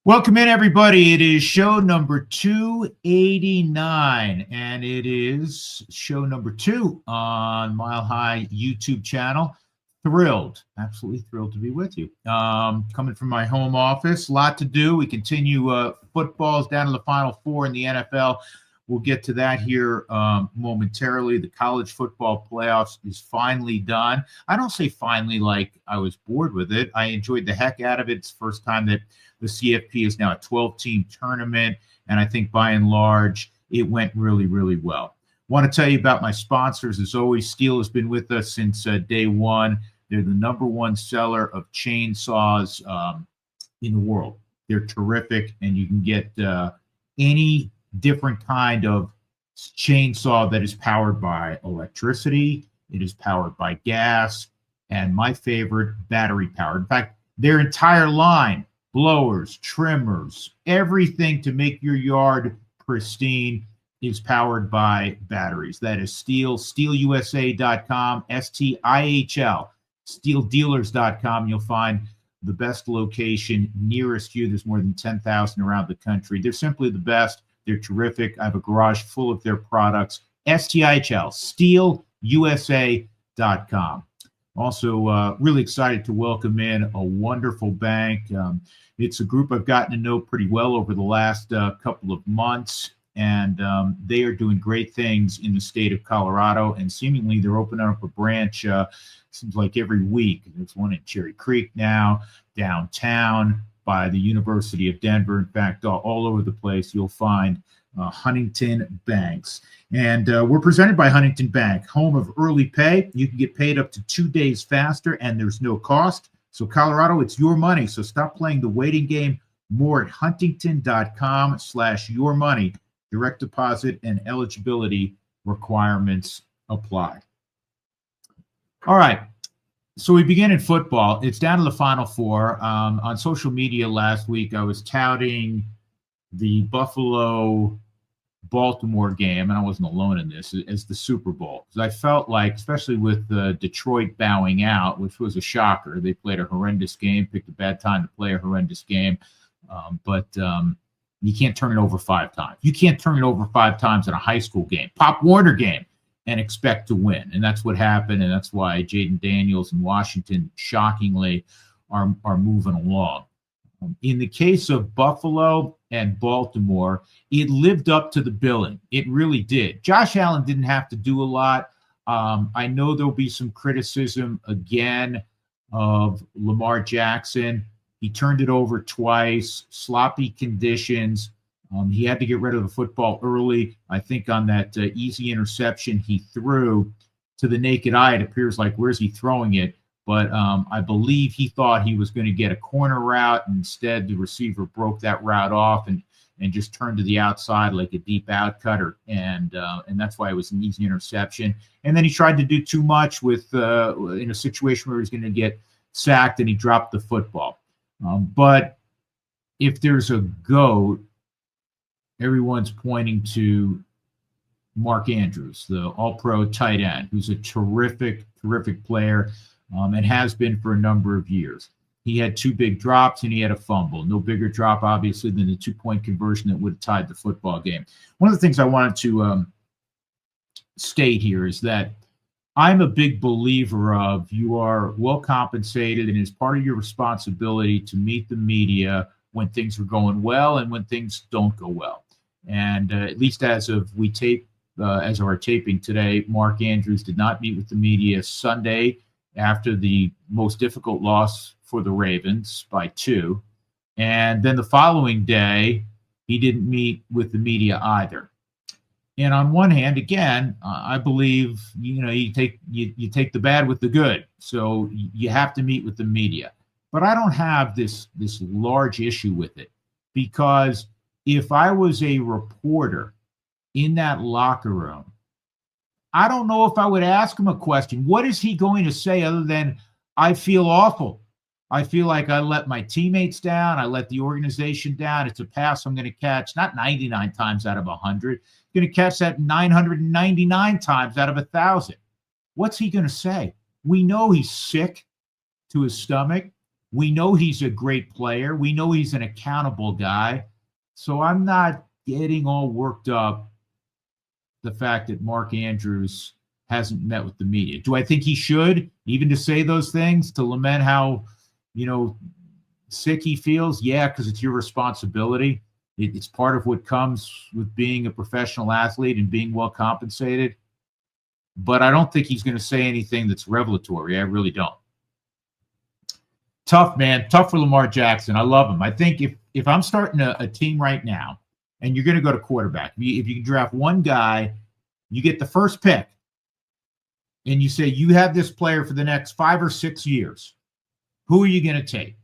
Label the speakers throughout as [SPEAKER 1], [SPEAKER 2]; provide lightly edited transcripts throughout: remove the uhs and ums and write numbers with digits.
[SPEAKER 1] Welcome in, everybody. It is show number 289, and it is show number 2 on Mile High YouTube channel. Absolutely thrilled to be with you. Coming from my home office, a lot to do. We continue footballs down to the Final Four in the NFL. We'll get to that here momentarily. The college football playoffs is finally done. I don't say finally like I was bored with it. I enjoyed the heck out of it. It's the first time that the CFP is now a 12-team tournament, and I think by and large, it went really, really well. Want to tell you about my sponsors. As always, Steel has been with us since day one. They're the number one seller of chainsaws in the world. They're terrific, and you can get any different kind of chainsaw that is powered by electricity. It is powered by gas, and my favorite, battery powered. In fact, their entire line, blowers, trimmers, everything to make your yard pristine is powered by batteries. That is Steel, steelusa.com, STIHL, steeldealers.com. You'll find the best location nearest you. There's more than 10,000 around the country. They're simply the best. They're terrific. I have a garage full of their products. STIHL, steelusa.com. Also, really excited to welcome in a wonderful bank. It's a group I've gotten to know pretty well over the last couple of months, and they are doing great things in the state of Colorado, and seemingly they're opening up a branch, seems like every week. There's one in Cherry Creek now, downtown by the University of Denver. In fact, all over the place, you'll find Huntington Banks. And we're presented by Huntington Bank, home of early pay. You can get paid up to 2 days faster, and there's no cost. So Colorado, it's your money. So stop playing the waiting game. More at huntington.com/yourmoney. Direct deposit and eligibility requirements apply. All right. So we begin in football. It's down to the Final Four. On social media last week, I was touting the Buffalo-Baltimore game, and I wasn't alone in this, as the Super Bowl. Because I felt like, especially with Detroit bowing out, which was a shocker, they played a horrendous game, picked a bad time to play a horrendous game, but you can't turn it over 5 times. You can't turn it over 5 times in a high school game, Pop Warner game, and expect to win. And that's what happened, and that's why Jaden Daniels and Washington, shockingly, are moving along. In the case of Buffalo and Baltimore, it lived up to the billing. It really did. Josh Allen didn't have to do a lot. I know there'll be some criticism again of Lamar Jackson. He turned it over twice, sloppy conditions. He had to get rid of the football early. I think on that easy interception he threw, to the naked eye, it appears like, where's he throwing it? But I believe he thought he was going to get a corner route. Instead, the receiver broke that route off and just turned to the outside like a deep out cutter. And that's why it was an easy interception. And then he tried to do too much with in a situation where he was going to get sacked, and he dropped the football. But if there's a GOAT, everyone's pointing to Mark Andrews, the all-pro tight end, who's a terrific, terrific player, and has been for a number of years. He had 2 big drops, and he had a fumble. No bigger drop, obviously, than the 2-point conversion that would have tied the football game. One of the things I wanted to state here is that I'm a big believer of you are well compensated, and it's part of your responsibility to meet the media when things are going well and when things don't go well. And at least as of our taping today, Mark Andrews did not meet with the media Sunday after the most difficult loss for the Ravens by 2. And then the following day, he didn't meet with the media either. And on one hand, again, I believe, you take the bad with the good. So you have to meet with the media. But I don't have this large issue with it, because if I was a reporter in that locker room, I don't know if I would ask him a question. What is he going to say other than, I feel awful? I feel like I let my teammates down. I let the organization down. It's a pass I'm going to catch, not 99 times out of 100. I'm going to catch that 999 times out of 1,000. What's he going to say? We know he's sick to his stomach. We know he's a great player. We know he's an accountable guy. So I'm not getting all worked up the fact that Mark Andrews hasn't met with the media. Do I think he should, even to say those things, to lament how, sick he feels? Yeah, because it's your responsibility. It's part of what comes with being a professional athlete and being well compensated. But I don't think he's going to say anything that's revelatory. I really don't. Tough, man. Tough for Lamar Jackson. I love him. I think if I'm starting a team right now, and you're going to go to quarterback, if you can draft one guy, you get the first pick, and you say you have this player for the next 5 or 6 years, who are you going to take?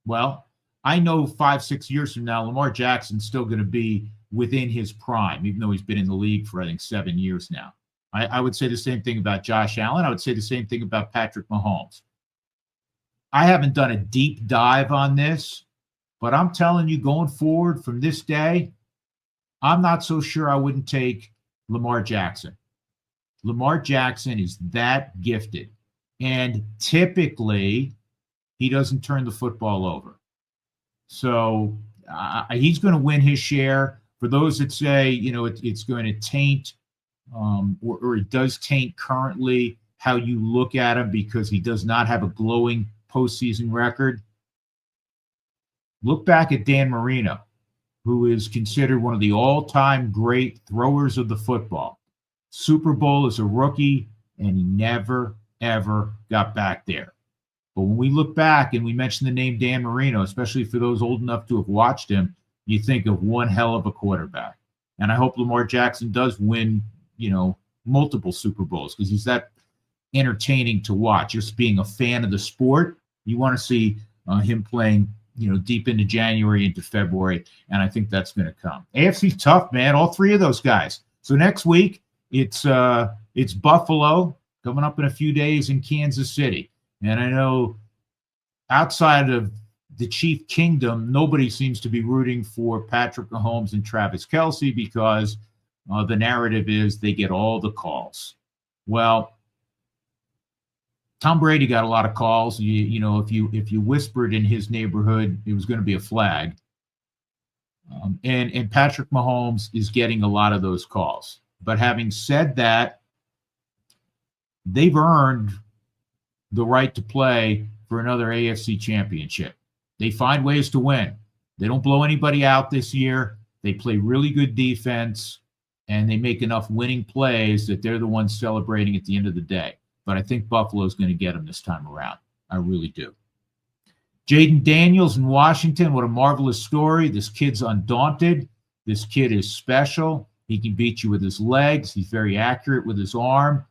[SPEAKER 1] Well, I know 5-6 years from now, Lamar Jackson's still going to be within his prime, even though he's been in the league for, I think, 7 years now. I would say the same thing about Josh Allen. I would say the same thing about Patrick Mahomes. I haven't done a deep dive on this, but I'm telling you, going forward from this day, I'm not so sure I wouldn't take Lamar Jackson. Lamar Jackson is that gifted. And typically, he doesn't turn the football over. So he's going to win his share. For those that say, it's going to taint or it does taint currently how you look at him because he does not have a glowing postseason record. Look back at Dan Marino, who is considered one of the all-time great throwers of the football. Super Bowl as a rookie, and he never, ever got back there. But when we look back and we mention the name Dan Marino, especially for those old enough to have watched him, you think of one hell of a quarterback. And I hope Lamar Jackson does win, multiple Super Bowls because he's that entertaining to watch. Just being a fan of the sport, you want to see him playing, deep into January, into February, and I think that's going to come. AFC's tough, man. All three of those guys. So next week, it's Buffalo coming up in a few days in Kansas City. And I know outside of the Chief Kingdom, nobody seems to be rooting for Patrick Mahomes and Travis Kelce because the narrative is they get all the calls. Well, Tom Brady got a lot of calls. If you whispered in his neighborhood, it was going to be a flag. And Patrick Mahomes is getting a lot of those calls. But having said that, they've earned the right to play for another AFC championship. They find ways to win. They don't blow anybody out this year. They play really good defense, and they make enough winning plays that they're the ones celebrating at the end of the day. But I think Buffalo's going to get them this time around. I really do. Jaden Daniels in Washington, what a marvelous story. This kid's undaunted. This kid is special. He can beat you with his legs. He's very accurate with his arm.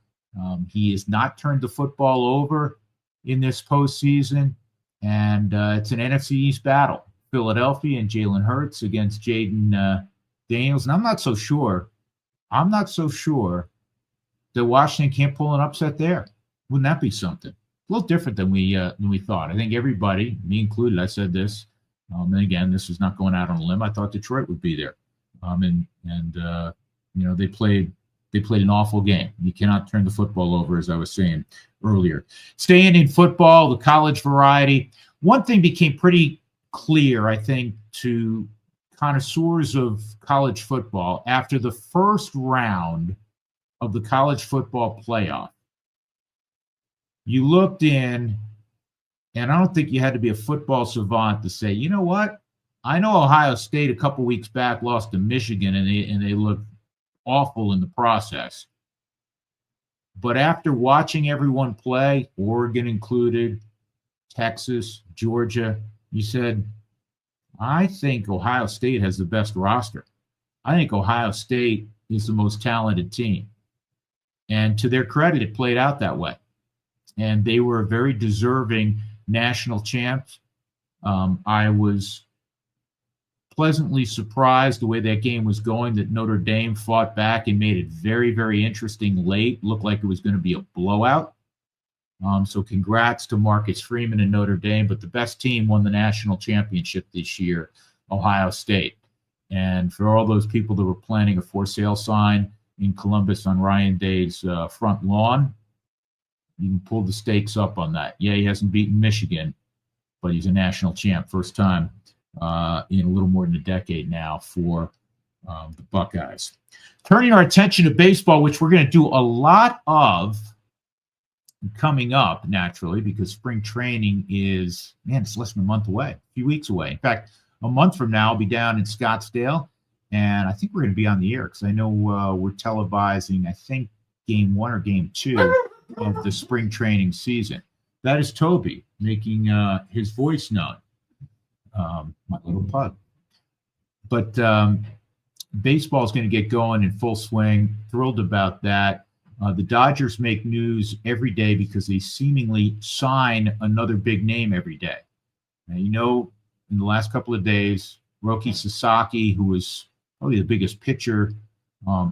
[SPEAKER 1] He has not turned the football over in this postseason. And it's an NFC East battle. Philadelphia and Jalen Hurts against Jaden Daniels. And I'm not so sure that Washington can't pull an upset there. Wouldn't that be something? A little different than we thought. I think everybody, me included, I said this. And again, this is not going out on a limb. I thought Detroit would be there. They played an awful game. You cannot turn the football over, as I was saying earlier. Staying in football, the college variety. One thing became pretty clear, I think, to connoisseurs of college football after the first round of the college football playoff. You looked in, and I don't think you had to be a football savant to say, you know what? I know Ohio State a couple weeks back lost to Michigan, and they looked awful in the process. But after watching everyone play, Oregon included, Texas, Georgia, you said, I think Ohio State has the best roster. I think Ohio State is the most talented team. And to their credit, it played out that way. And they were very deserving national champs. I was pleasantly surprised the way that game was going, that Notre Dame fought back and made it very, very interesting late. Looked like it was going to be a blowout. So congrats to Marcus Freeman and Notre Dame. But the best team won the national championship this year, Ohio State. And for all those people that were planning a for sale sign in Columbus on Ryan Day's front lawn, you can pull the stakes up on that. Yeah, he hasn't beaten Michigan, but he's a national champ, first time in a little more than a decade now for the Buckeyes. Turning our attention to baseball, which we're going to do a lot of coming up, naturally, because spring training is, it's less than a month away, a few weeks away. In fact, a month from now, I'll be down in Scottsdale, and I think we're going to be on the air because I know we're televising, I think, game 1 or game 2 of the spring training season. That is Toby making his voice known, my little pug. But baseball is going to get going in full swing. Thrilled about that. The Dodgers make news every day because they seemingly sign another big name every day. Now, in the last couple of days, Roki Sasaki, who was probably the biggest pitcher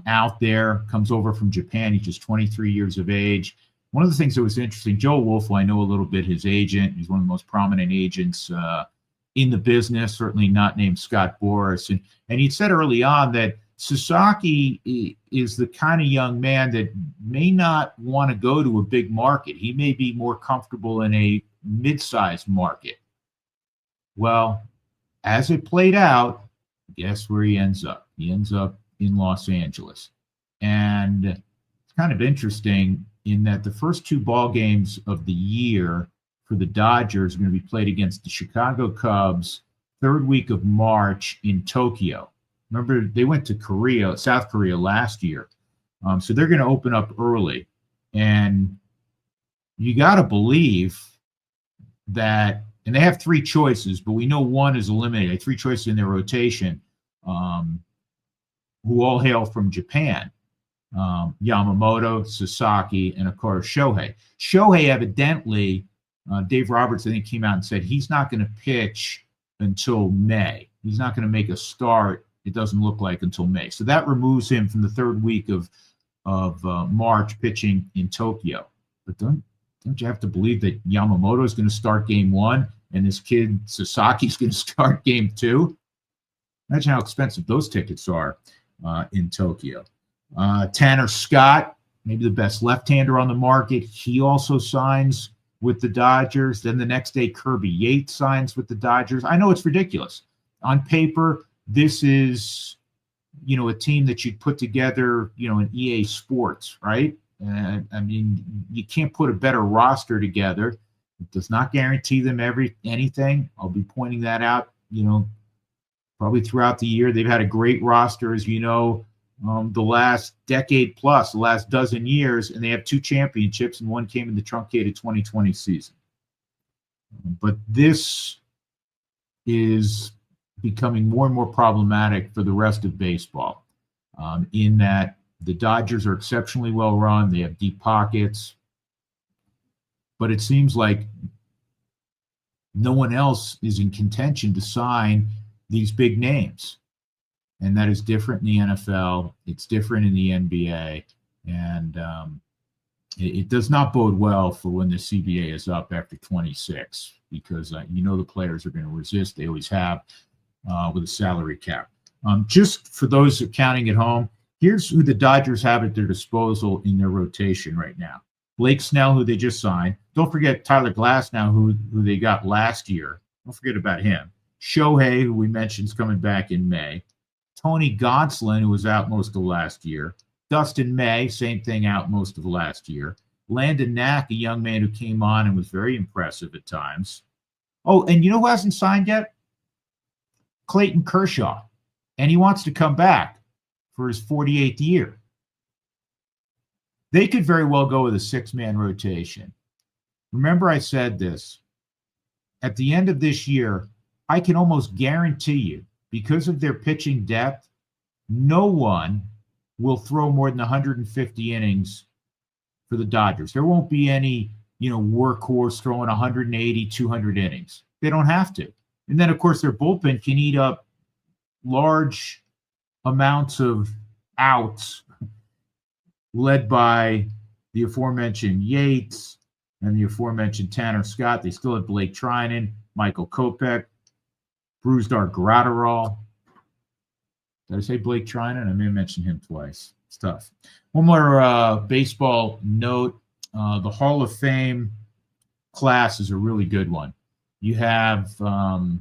[SPEAKER 1] out there, comes over from Japan. He's just 23 years of age. One of the things that was interesting, Joe Wolf, I know a little bit, his agent. He's one of the most prominent agents in the business, certainly not named Scott Boras. And he said early on that Sasaki is the kind of young man that may not want to go to a big market. He may be more comfortable in a mid-sized market. Well, as it played out, guess where he ends up? He ends up in Los Angeles. And it's kind of interesting in that the first 2 ball games of the year for the Dodgers are going to be played against the Chicago Cubs, 3rd week of March in Tokyo. Remember, they went to South Korea last year. So they're going to open up early. And you got to believe that, and they have 3 choices, but we know one is eliminated. 3 choices in their rotation, who all hail from Japan. Yamamoto, Sasaki, and of course Shohei. Shohei evidently, Dave Roberts, I think, came out and said he's not going to pitch until May. He's not going to make a start, it doesn't look like, until May. So that removes him from the 3rd week of March pitching in Tokyo. But don't you have to believe that Yamamoto is going to start game 1 and this kid Sasaki is going to start game 2? Imagine how expensive those tickets are in Tokyo. Tanner Scott, maybe the best left-hander on the market. He also signs with the Dodgers. Then the next day, Kirby Yates signs with the Dodgers. I know it's ridiculous. On paper, this is, a team that you'd put together, in EA Sports, right? I mean, you can't put a better roster together. It does not guarantee them anything. I'll be pointing that out, probably throughout the year. They've had a great roster, as you know, the last decade plus, the last dozen years, and they have 2 championships, and one came in the truncated 2020 season. But this is becoming more and more problematic for the rest of baseball, in that the Dodgers are exceptionally well run. They have deep pockets, but it seems like no one else is in contention to sign these big names. And that is different in the NFL. It's different in the NBA. And it does not bode well for when the CBA is up after 26, because the players are going to resist. They always have with a salary cap. Just for those counting at home, here's who the Dodgers have at their disposal in their rotation right now. Blake Snell, who they just signed. Don't forget Tyler Glasnow, who they got last year. Don't forget about him. Shohei, who we mentioned, is coming back in May. Tony Gonsolin, who was out most of last year. Dustin May, same thing, out most of last year. Landon Knack, a young man who came on and was very impressive at times. Oh, and you know who hasn't signed yet? Clayton Kershaw. And he wants to come back for his 48th year. They could very well go with a 6-man rotation. Remember, I said this. At the end of this year, I can almost guarantee you, because of their pitching depth, no one will throw more than 150 innings for the Dodgers. There won't be any, workhorse throwing 180, 200 innings. They don't have to. And then, of course, their bullpen can eat up large amounts of outs, led by the aforementioned Yates and the aforementioned Tanner Scott. They still have Blake Trinan, Michael Kopech, Brusdar Graterol. Did I say Blake Trinan? I may have mentioned him twice. It's tough. One more baseball note. The Hall of Fame class is a really good one. You have the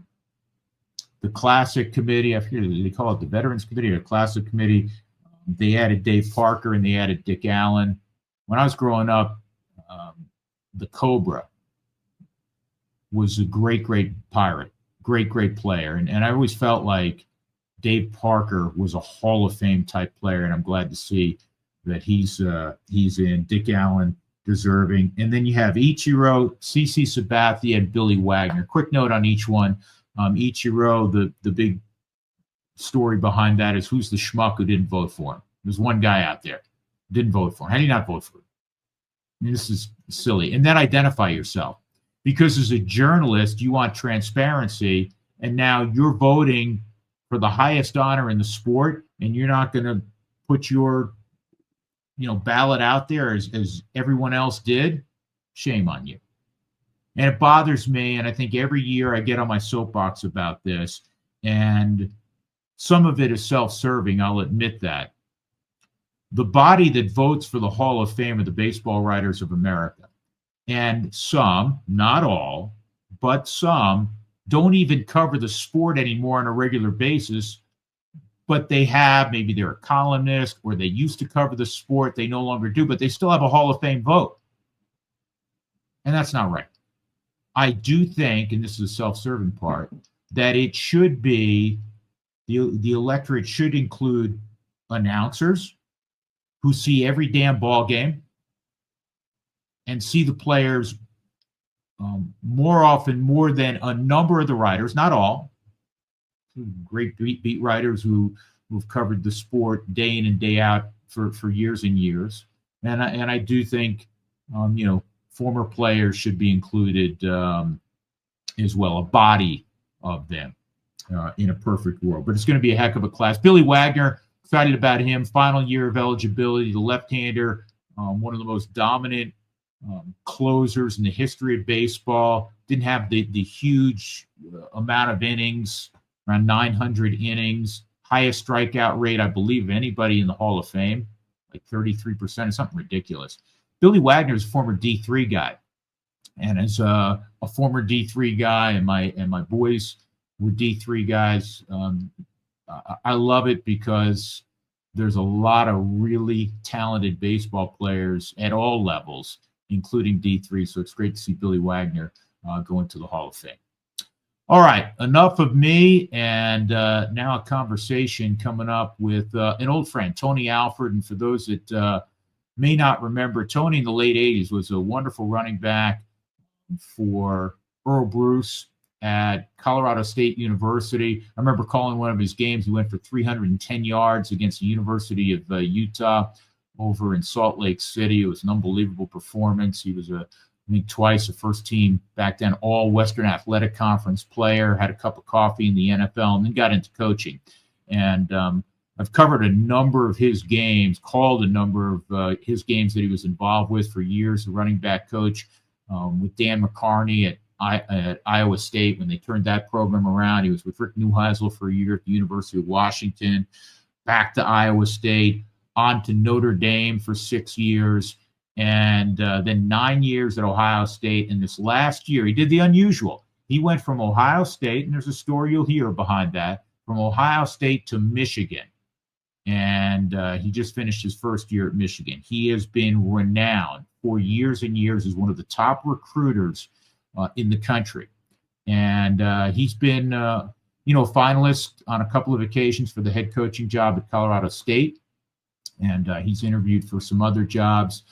[SPEAKER 1] Classic Committee. I forget, they call it the Veterans Committee or Classic Committee. They added Dave Parker and they added Dick Allen. When I was growing up, the Cobra was a great, great pirate, great, great player. And I always felt like Dave Parker was a Hall of Fame type player, and I'm glad to see that he's in. Dick Allen, deserving. And then you have Ichiro, CC Sabathia, and Billy Wagner. Quick note on each one. Ichiro, the big story behind that is who's the schmuck who didn't vote for him. There's one guy out there didn't vote for him. How do you not vote for him? I mean, this is silly. And then identify yourself. Because as a journalist, you want transparency, and now you're voting for the highest honor in the sport, and you're not going to put your ballot out there as everyone else did. Shame on you. And it bothers me, and I think every year I get on my soapbox about this, and some of it is self-serving, I'll admit that. The body that votes for the Hall of Fame are the Baseball Writers of America. And some, not all, but some don't even cover the sport anymore on a regular basis, but they have, maybe they're a columnist or they used to cover the sport, they no longer do, but they still have a Hall of Fame vote. And that's not right. I do think, and this is the self-serving part, that it should be, the electorate should include announcers who see every damn ball game and see the players more often, more than a number of the writers, not all, great beat writers who've covered the sport day in and day out for years and years. And I do think, former players should be included as well, a body of them in a perfect world. But it's going to be a heck of a class. Billy Wagner, excited about him. Final year of eligibility, the left-hander, one of the most dominant closers in the history of baseball. Didn't have the huge amount of innings, around 900 innings, highest strikeout rate, I believe, of anybody in the Hall of Fame, like 33%, or something ridiculous. Billy Wagner is a former D3 guy. And as a former D3 guy, and my boys were D3 guys, I love it because there's a lot of really talented baseball players at all levels, including D3. So it's great to see Billy Wagner go into the Hall of Fame. All right, enough of me, and now a conversation coming up with an old friend, Tony Alford. And for those that may not remember, Tony in the late 80s was a wonderful running back for Earl Bruce at Colorado State University. I remember calling one of his games. He went for 310 yards against the University of Utah over in Salt Lake City. It was an unbelievable performance. He was I think twice a first team back then, all Western Athletic Conference player, had a cup of coffee in the NFL, and then got into coaching. And I've covered a number of his games, called a number of his games that he was involved with for years, the running back coach with Dan McCarney at Iowa State when they turned that program around. He was with Rick Neuheisel for a year at the University of Washington, back to Iowa State, on to Notre Dame for 6 years, and then 9 years at Ohio State. And this last year, he did the unusual. He went from Ohio State, and there's a story you'll hear behind that, from Ohio State to Michigan. And he just finished his first year at Michigan. He has been renowned for years and years as one of the top recruiters in the country. And he's been, a finalist on a couple of occasions for the head coaching job at Colorado State. And he's interviewed for some other jobs.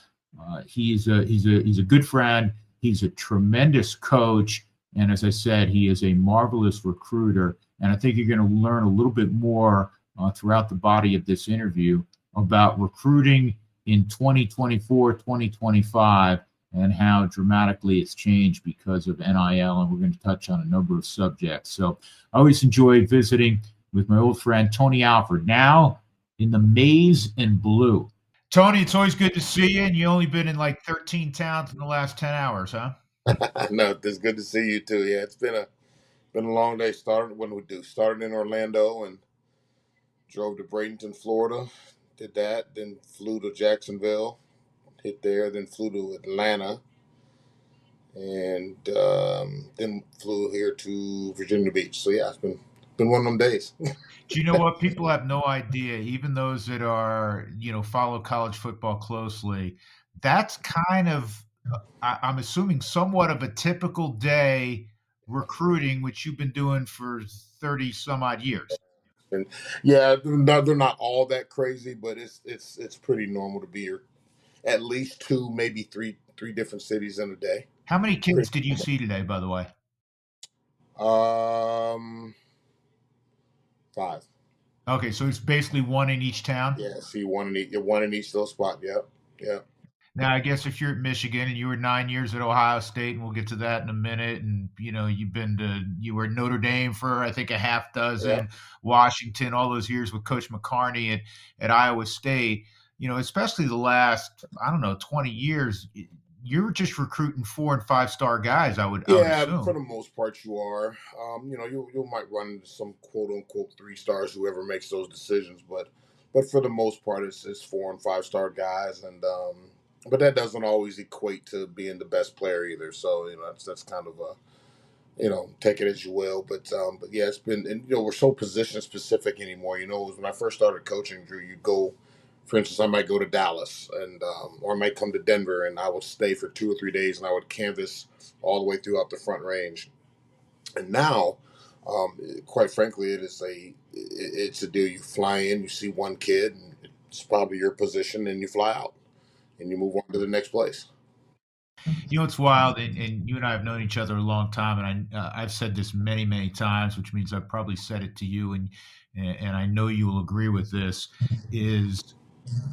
[SPEAKER 1] He's a good friend. He's a tremendous coach. And as I said, he is a marvelous recruiter. And I think you're going to learn a little bit more throughout the body of this interview about recruiting in 2024, 2025, and how dramatically it's changed because of NIL. And we're going to touch on a number of subjects. So I always enjoy visiting with my old friend, Tony Alford, now in the maize and blue. Tony, it's always good to see you. And you only been in like 13 towns in the last 10 hours, huh?
[SPEAKER 2] No, it's good to see you too. Yeah, it's been a long day. Started in Orlando and drove to Bradenton, Florida. Did that, then flew to Jacksonville, hit there, then flew to Atlanta, and then flew here to Virginia Beach. So yeah, it's been one of them days.
[SPEAKER 1] Do you know what? People have no idea, even those that are, follow college football closely. That's kind of, I'm assuming, somewhat of a typical day recruiting, which you've been doing for 30 some odd years.
[SPEAKER 2] And yeah, they're not all that crazy, but it's pretty normal to be here at least two, maybe three different cities in a day.
[SPEAKER 1] How many
[SPEAKER 2] Pretty
[SPEAKER 1] kids did you see today, by the way?
[SPEAKER 2] normal. Five.
[SPEAKER 1] Okay, so it's basically one in each town.
[SPEAKER 2] Yeah, see one in each little spot. Yep. Yep.
[SPEAKER 1] Now, I guess if you're at Michigan and you were 9 years at Ohio State, and we'll get to that in a minute, and you were at Notre Dame for I think a half
[SPEAKER 2] Yep.
[SPEAKER 1] dozen, Washington, all those years with Coach McCarney at Iowa State. Especially the last, I don't know, 20 years, you're just recruiting 4 and 5 star guys. I would
[SPEAKER 2] Yeah, for
[SPEAKER 1] assume.
[SPEAKER 2] the most part, you are. You might run into some quote unquote 3 stars, whoever makes those decisions, but for the most part, it's 4 and 5 star guys, and but that doesn't always equate to being the best player either. So that's kind of a take it as you will. But yeah, it's been, and we're so position specific anymore. When I first started coaching, Drew, you go, for instance, I might go to Dallas and or I might come to Denver, and I would stay for 2 or 3 days, and I would canvas all the way throughout the Front Range. And now, quite frankly, it's a deal. You fly in, you see one kid, and it's probably your position, and you fly out and you move on to the next place.
[SPEAKER 1] It's wild, and you and I have known each other a long time, and I've said this many, many times, which means I've probably said it to you, and I know you will agree with this. Is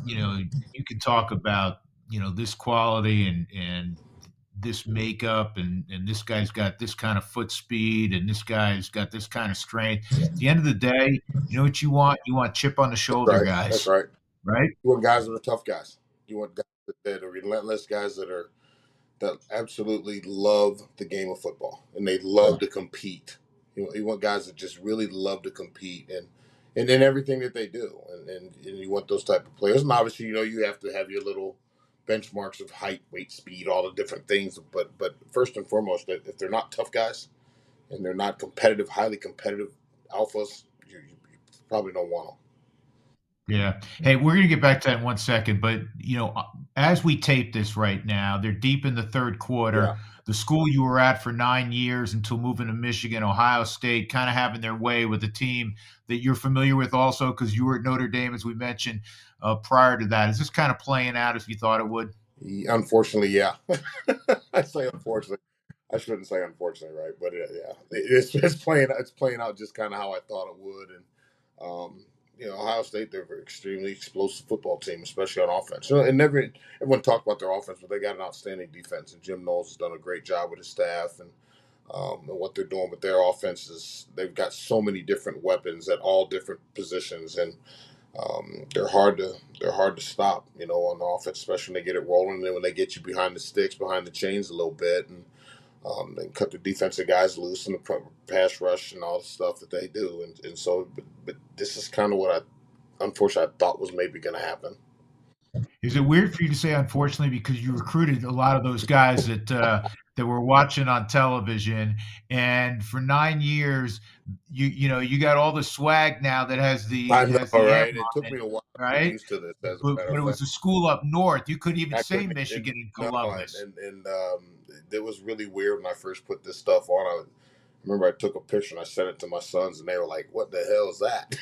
[SPEAKER 1] you can talk about this quality and this makeup, and this guy's got this kind of foot speed, and this guy's got this kind of strength. At the end of the day, you know what you want? You want chip on the
[SPEAKER 2] That's
[SPEAKER 1] shoulder
[SPEAKER 2] right. That's
[SPEAKER 1] guys,
[SPEAKER 2] right.
[SPEAKER 1] right?
[SPEAKER 2] You want guys that are tough guys. You want guys that are relentless, guys that absolutely love the game of football and they love to compete. You want guys that just really love to compete and in everything that they do, and you want those type of players. And obviously, you have to have your little benchmarks of height, weight, speed, all the different things. But first and foremost, that if they're not tough guys and they're not competitive, highly competitive alphas, you probably don't want them.
[SPEAKER 1] Yeah. Hey, we're going to get back to that in 1 second, but as we tape this right now, they're deep in the third
[SPEAKER 2] Yeah,
[SPEAKER 1] quarter. The school you were at for 9 years until moving to Michigan, Ohio State, kind of having their way with a team that you're familiar with also because you were at Notre Dame, as we mentioned prior to that. Is this kind of playing out as you thought it would?
[SPEAKER 2] unfortunately, yeah. I say unfortunately. I shouldn't say unfortunately, right? But yeah, it's playing out just kind of how I thought it would. And Ohio State, they're an extremely explosive football team, especially on offense. And everyone talked about their offense, but they got an outstanding defense. And Jim Knowles has done a great job with his staff and what they're doing with their offenses. They've got so many different weapons at all different positions, and they're hard to stop. On offense, especially when they get it rolling. And then when they get you behind the sticks, behind the chains a little bit, and they cut the defensive guys loose in the pass rush and all the stuff that they do. And so, but this is kind of what unfortunately, I thought was maybe going to happen.
[SPEAKER 1] Is it weird for you to say unfortunately because you recruited a lot of those guys that were watching on television, and for 9 years, you got all the swag now that
[SPEAKER 2] I know,
[SPEAKER 1] has the M
[SPEAKER 2] right? It
[SPEAKER 1] on
[SPEAKER 2] took
[SPEAKER 1] it,
[SPEAKER 2] me a while to get
[SPEAKER 1] right?
[SPEAKER 2] used to this, as a
[SPEAKER 1] But
[SPEAKER 2] matter
[SPEAKER 1] it
[SPEAKER 2] of fact.
[SPEAKER 1] was a school up north. You couldn't even
[SPEAKER 2] I
[SPEAKER 1] say
[SPEAKER 2] couldn't,
[SPEAKER 1] Michigan and
[SPEAKER 2] no,
[SPEAKER 1] Columbus.
[SPEAKER 2] and it was really weird when I first put this stuff on. I remember I took a picture and I sent it to my sons, and they were like, "What the hell is that?"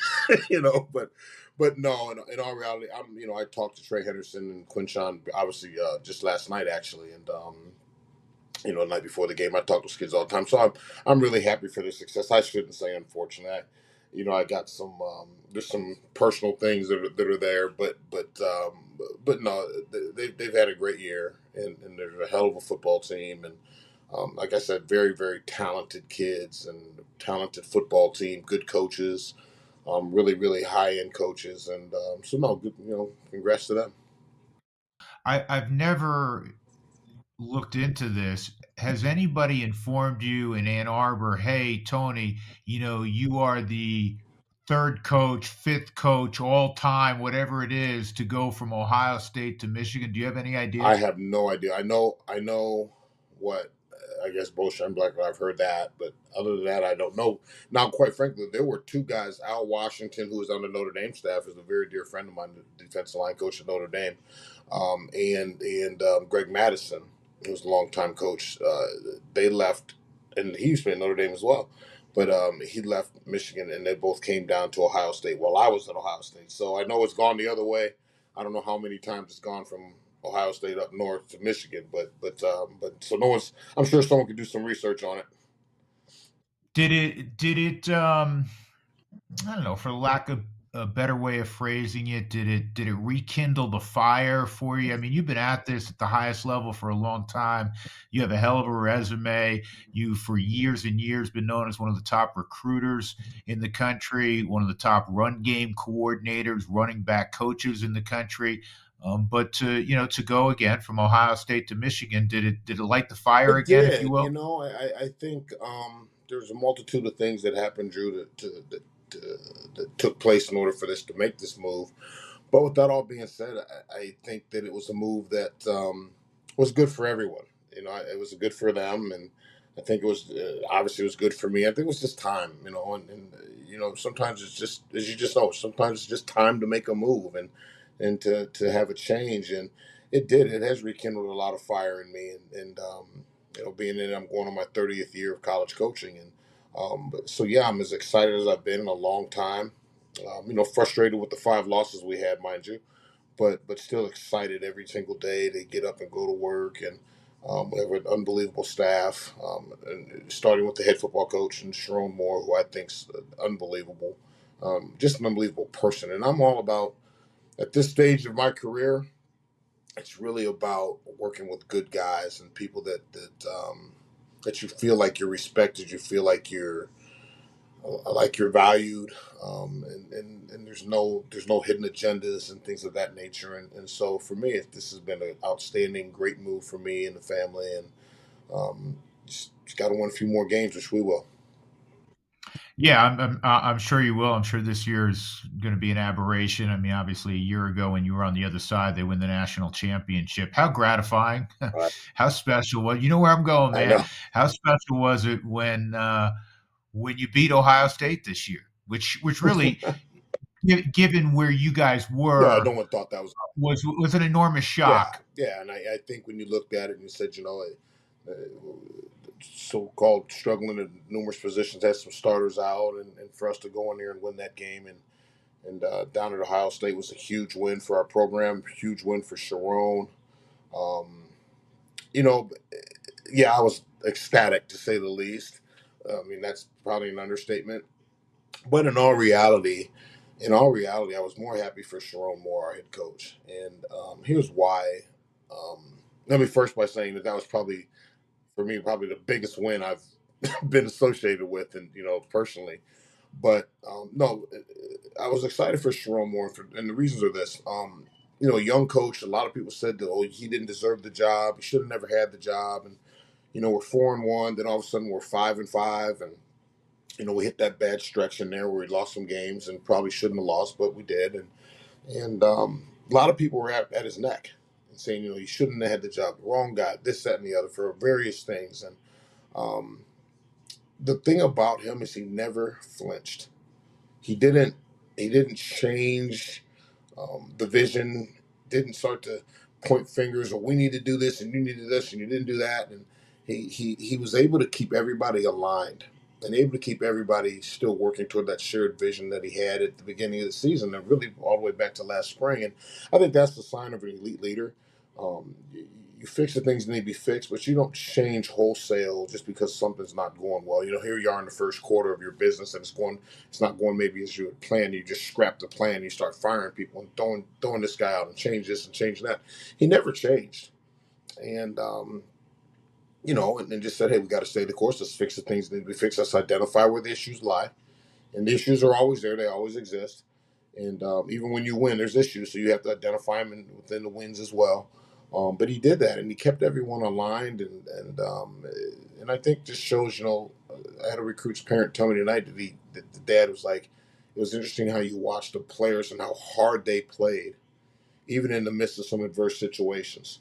[SPEAKER 2] But no, in all reality, I talked to Trey Henderson and Quinshawn, obviously, just last night actually, and the night before the game. I talk to those kids all the time, so I'm really happy for their success. I shouldn't say unfortunate. I got some there's some personal things that are there, but no, they've had a great year, and they're a hell of a football team, and like I said, very very talented kids and talented football team, good coaches, really really high end coaches, and so no, good, congrats to them.
[SPEAKER 1] I've never looked into this. Has anybody informed you in Ann Arbor, hey, Tony, you are the third coach, fifth coach, all time, whatever it is, to go from Ohio State to Michigan? Do you have any
[SPEAKER 2] I
[SPEAKER 1] idea?
[SPEAKER 2] have no idea. I know what. I guess Bo Schembechler, I've heard that, but other than that, I don't know. Now, quite frankly, there were two guys, Al Washington, who was on the Notre Dame staff, is a very dear friend of mine, the defensive line coach at Notre Dame, and Greg Madison, who was a longtime coach. They left, and he used to be at Notre Dame as well. But he left Michigan, and they both came down to Ohio State while I was at Ohio State. So I know it's gone the other way. I don't know how many times it's gone from Ohio State up north to Michigan, but so no one's. I'm sure someone could do some research on it.
[SPEAKER 1] Did it I don't know, for lack of a better way of phrasing it, did it rekindle the fire for you? I mean, you've been at this at the highest level for a long time. You have a hell of a resume. You, for years and years, been known as one of the top recruiters in the country, one of the top run game coordinators, running back coaches in the country. But to go again from Ohio State to Michigan, did it light the fire
[SPEAKER 2] It
[SPEAKER 1] again, if you
[SPEAKER 2] did.
[SPEAKER 1] will?
[SPEAKER 2] I think there's a multitude of things that happened, Drew, that took place in order for this to make this move. But with that all being said, I think that it was a move that was good for everyone. It was good for them, and I think it was obviously it was good for me. I think it was just time, and sometimes it's just as you just know, sometimes it's just time to make a move and to have a change, and it did. It has rekindled a lot of fire in me, and being in, I'm going on my 30th year of college coaching, and so yeah, I'm as excited as I've been in a long time. Frustrated with the 5 losses we had, mind you, but still excited every single day to get up and go to work. And we have an unbelievable staff, and starting with the head football coach and Sharon Moore, who I think's unbelievable, just an unbelievable person. And I'm all about, at this stage of my career, it's really about working with good guys and people that you feel like you're respected, you feel like you're valued, and there's no hidden agendas and things of that nature. And so for me, this has been an outstanding, great move for me and the family, and just got to win a few more games, which we will.
[SPEAKER 1] Yeah, I'm sure you will. I'm sure this year is going to be an aberration. I mean, obviously, a year ago when you were on the other side, they win the national championship. How gratifying!
[SPEAKER 2] I,
[SPEAKER 1] How special was? You know where I'm going,
[SPEAKER 2] I
[SPEAKER 1] man.
[SPEAKER 2] know.
[SPEAKER 1] How special was it when you beat Ohio State this year? Which really, given where you guys
[SPEAKER 2] Yeah,
[SPEAKER 1] were,
[SPEAKER 2] no one thought that was.
[SPEAKER 1] was an enormous
[SPEAKER 2] Yeah,
[SPEAKER 1] shock.
[SPEAKER 2] yeah, and I think when you looked at it and you said, uh, so-called struggling in numerous positions, had some starters out, and for us to go in there and win that game and down at Ohio State was a huge win for our program, huge win for Sharon. Um, you know, yeah, I was ecstatic to say the least. I mean, that's probably an understatement. But in all reality, I was more happy for Sharon Moore, our head coach, and here's why. Let me first by saying that was probably for me probably the biggest win I've been associated with, and personally. But no, I was excited for Sharon Moore, and the reasons are this. Young coach. A lot of people said that he didn't deserve the job. He should have never had the job, and we're 4-1. Then all of a sudden we're 5-5, and we hit that bad stretch in there where we lost some games and probably shouldn't have lost, but we did. And a lot of people were at his neck and saying, he shouldn't have had the job. The wrong guy, this, that, and the other for various things. And um, the thing about him is he never flinched. He didn't. He didn't change the vision. Didn't start to point fingers or we need to do this and you need to do this and you didn't do that. And he was able to keep everybody aligned and able to keep everybody still working toward that shared vision that he had at the beginning of the season and really all the way back to last spring. And I think that's the sign of an elite leader. You fix the things that need to be fixed, but you don't change wholesale just because something's not going well. Here you are in the first quarter of your business and it's not going maybe as you had planned. You just scrap the plan, you start firing people and throwing this guy out and change this and change that. He never changed. And and then just said, hey, we got to stay the course. Let's fix the things that need to be fixed. Let's identify where the issues lie. And the issues are always there. They always exist. And even when you win, there's issues. So you have to identify them within the wins as well. But he did that, and he kept everyone aligned. And I think this shows, I had a recruit's parent tell me tonight that the dad was like, it was interesting how you watched the players and how hard they played, even in the midst of some adverse situations.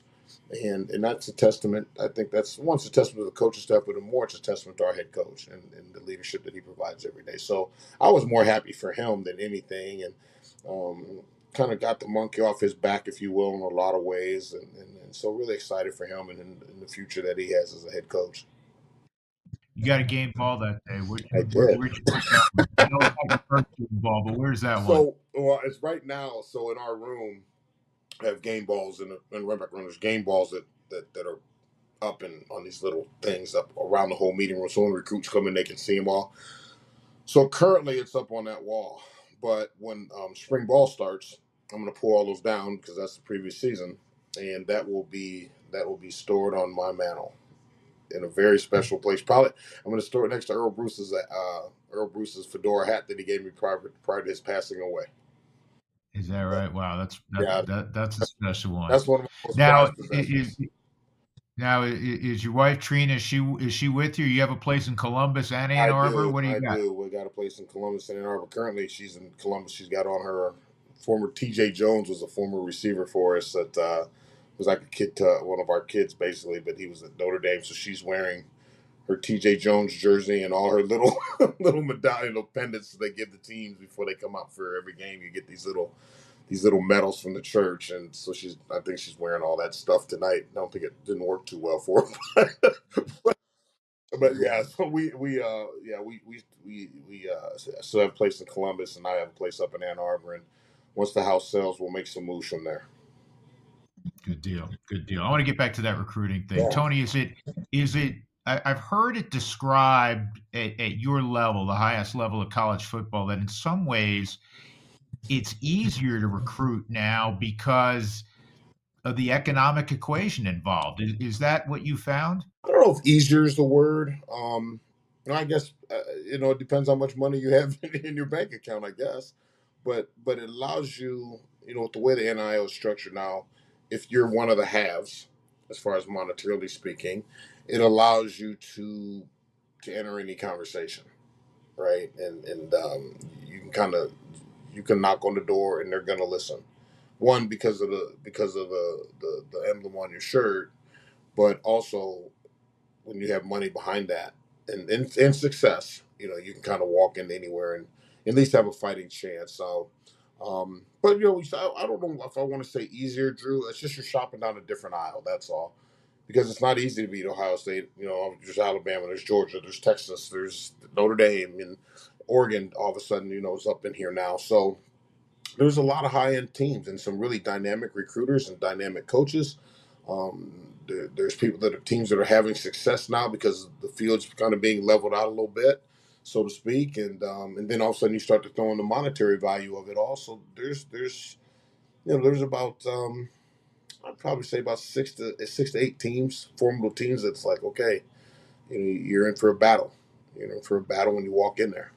[SPEAKER 2] And that's a testament. I think that's once a testament to the coaching staff, but more it's a testament to our head coach and the leadership that he provides every day. So I was more happy for him than anything, and kind of got the monkey off his back, if you will, in a lot of ways, and so really excited for him and in the future that he has as a head coach.
[SPEAKER 1] You got a game ball that day.
[SPEAKER 2] I did.
[SPEAKER 1] Where'd you put that one? I know it's not your first game ball, but where's that one?
[SPEAKER 2] So well, it's right now. So in our room, I have game balls in runback room. There's game balls that are up and on these little things up around the whole meeting room. So when recruits come in, they can see them all. So currently, it's up on that wall. But when spring ball starts, I'm going to pull all those down because that's the previous season, and that will be stored on my mantle in a very special place. Probably I'm going to store it next to Earl Bruce's fedora hat that he gave me prior to his passing away.
[SPEAKER 1] Is that right? Wow,
[SPEAKER 2] Yeah,
[SPEAKER 1] that's a special one.
[SPEAKER 2] that's one of my most
[SPEAKER 1] Now,
[SPEAKER 2] prized possessions.
[SPEAKER 1] is your wife Trina? Is she with you? You have a place in Columbus and Ann
[SPEAKER 2] I
[SPEAKER 1] Arbor.
[SPEAKER 2] do.
[SPEAKER 1] What do you
[SPEAKER 2] I
[SPEAKER 1] got?
[SPEAKER 2] do. We got a place in Columbus and Ann Arbor. Currently, she's in Columbus. She's got on her former TJ Jones was a former receiver for us that was like a kid to one of our kids basically, but he was at Notre Dame. So she's wearing her TJ Jones jersey and all her little little medallion, little pendants they give the teams before they come out for every game. You get these little medals from the church, and so I think she's wearing all that stuff tonight. I don't think it didn't work too well for her. But yeah, so we still have a place in Columbus, and I have a place up in Ann Arbor. And once the house sells, we'll make some moves from there.
[SPEAKER 1] Good deal. Good deal. I want to get back to that recruiting thing.
[SPEAKER 2] Yeah,
[SPEAKER 1] Tony, is it I've heard it described at your level, the highest level of college football, that in some ways it's easier to recruit now because of the economic equation involved. Is that what you found?
[SPEAKER 2] I don't know if easier is the word. I guess it depends how much money you have in your bank account. I guess, but it allows you, with the way the NIL is structured now, if you're one of the haves, as far as monetarily speaking, it allows you to enter any conversation, right? And you can you can knock on the door and they're gonna listen. One because of the emblem on your shirt, but also when you have money behind that and success, you can kind of walk in anywhere and at least have a fighting chance. So, but I don't know if I want to say easier, Drew. It's just you're shopping down a different aisle. That's all. Because it's not easy to beat Ohio State. There's Alabama, there's Georgia, there's Texas, there's Notre Dame, and Oregon. All of a sudden, is up in here now. So there's a lot of high end teams and some really dynamic recruiters and dynamic coaches. There's people that are teams that are having success now because the field's kind of being leveled out a little bit, so to speak, and then all of a sudden you start to throw in the monetary value of it. Also, there's about I'd probably say about six to eight teams, formidable teams. That's like okay, you're in for a battle. You're in for a battle when you walk in there.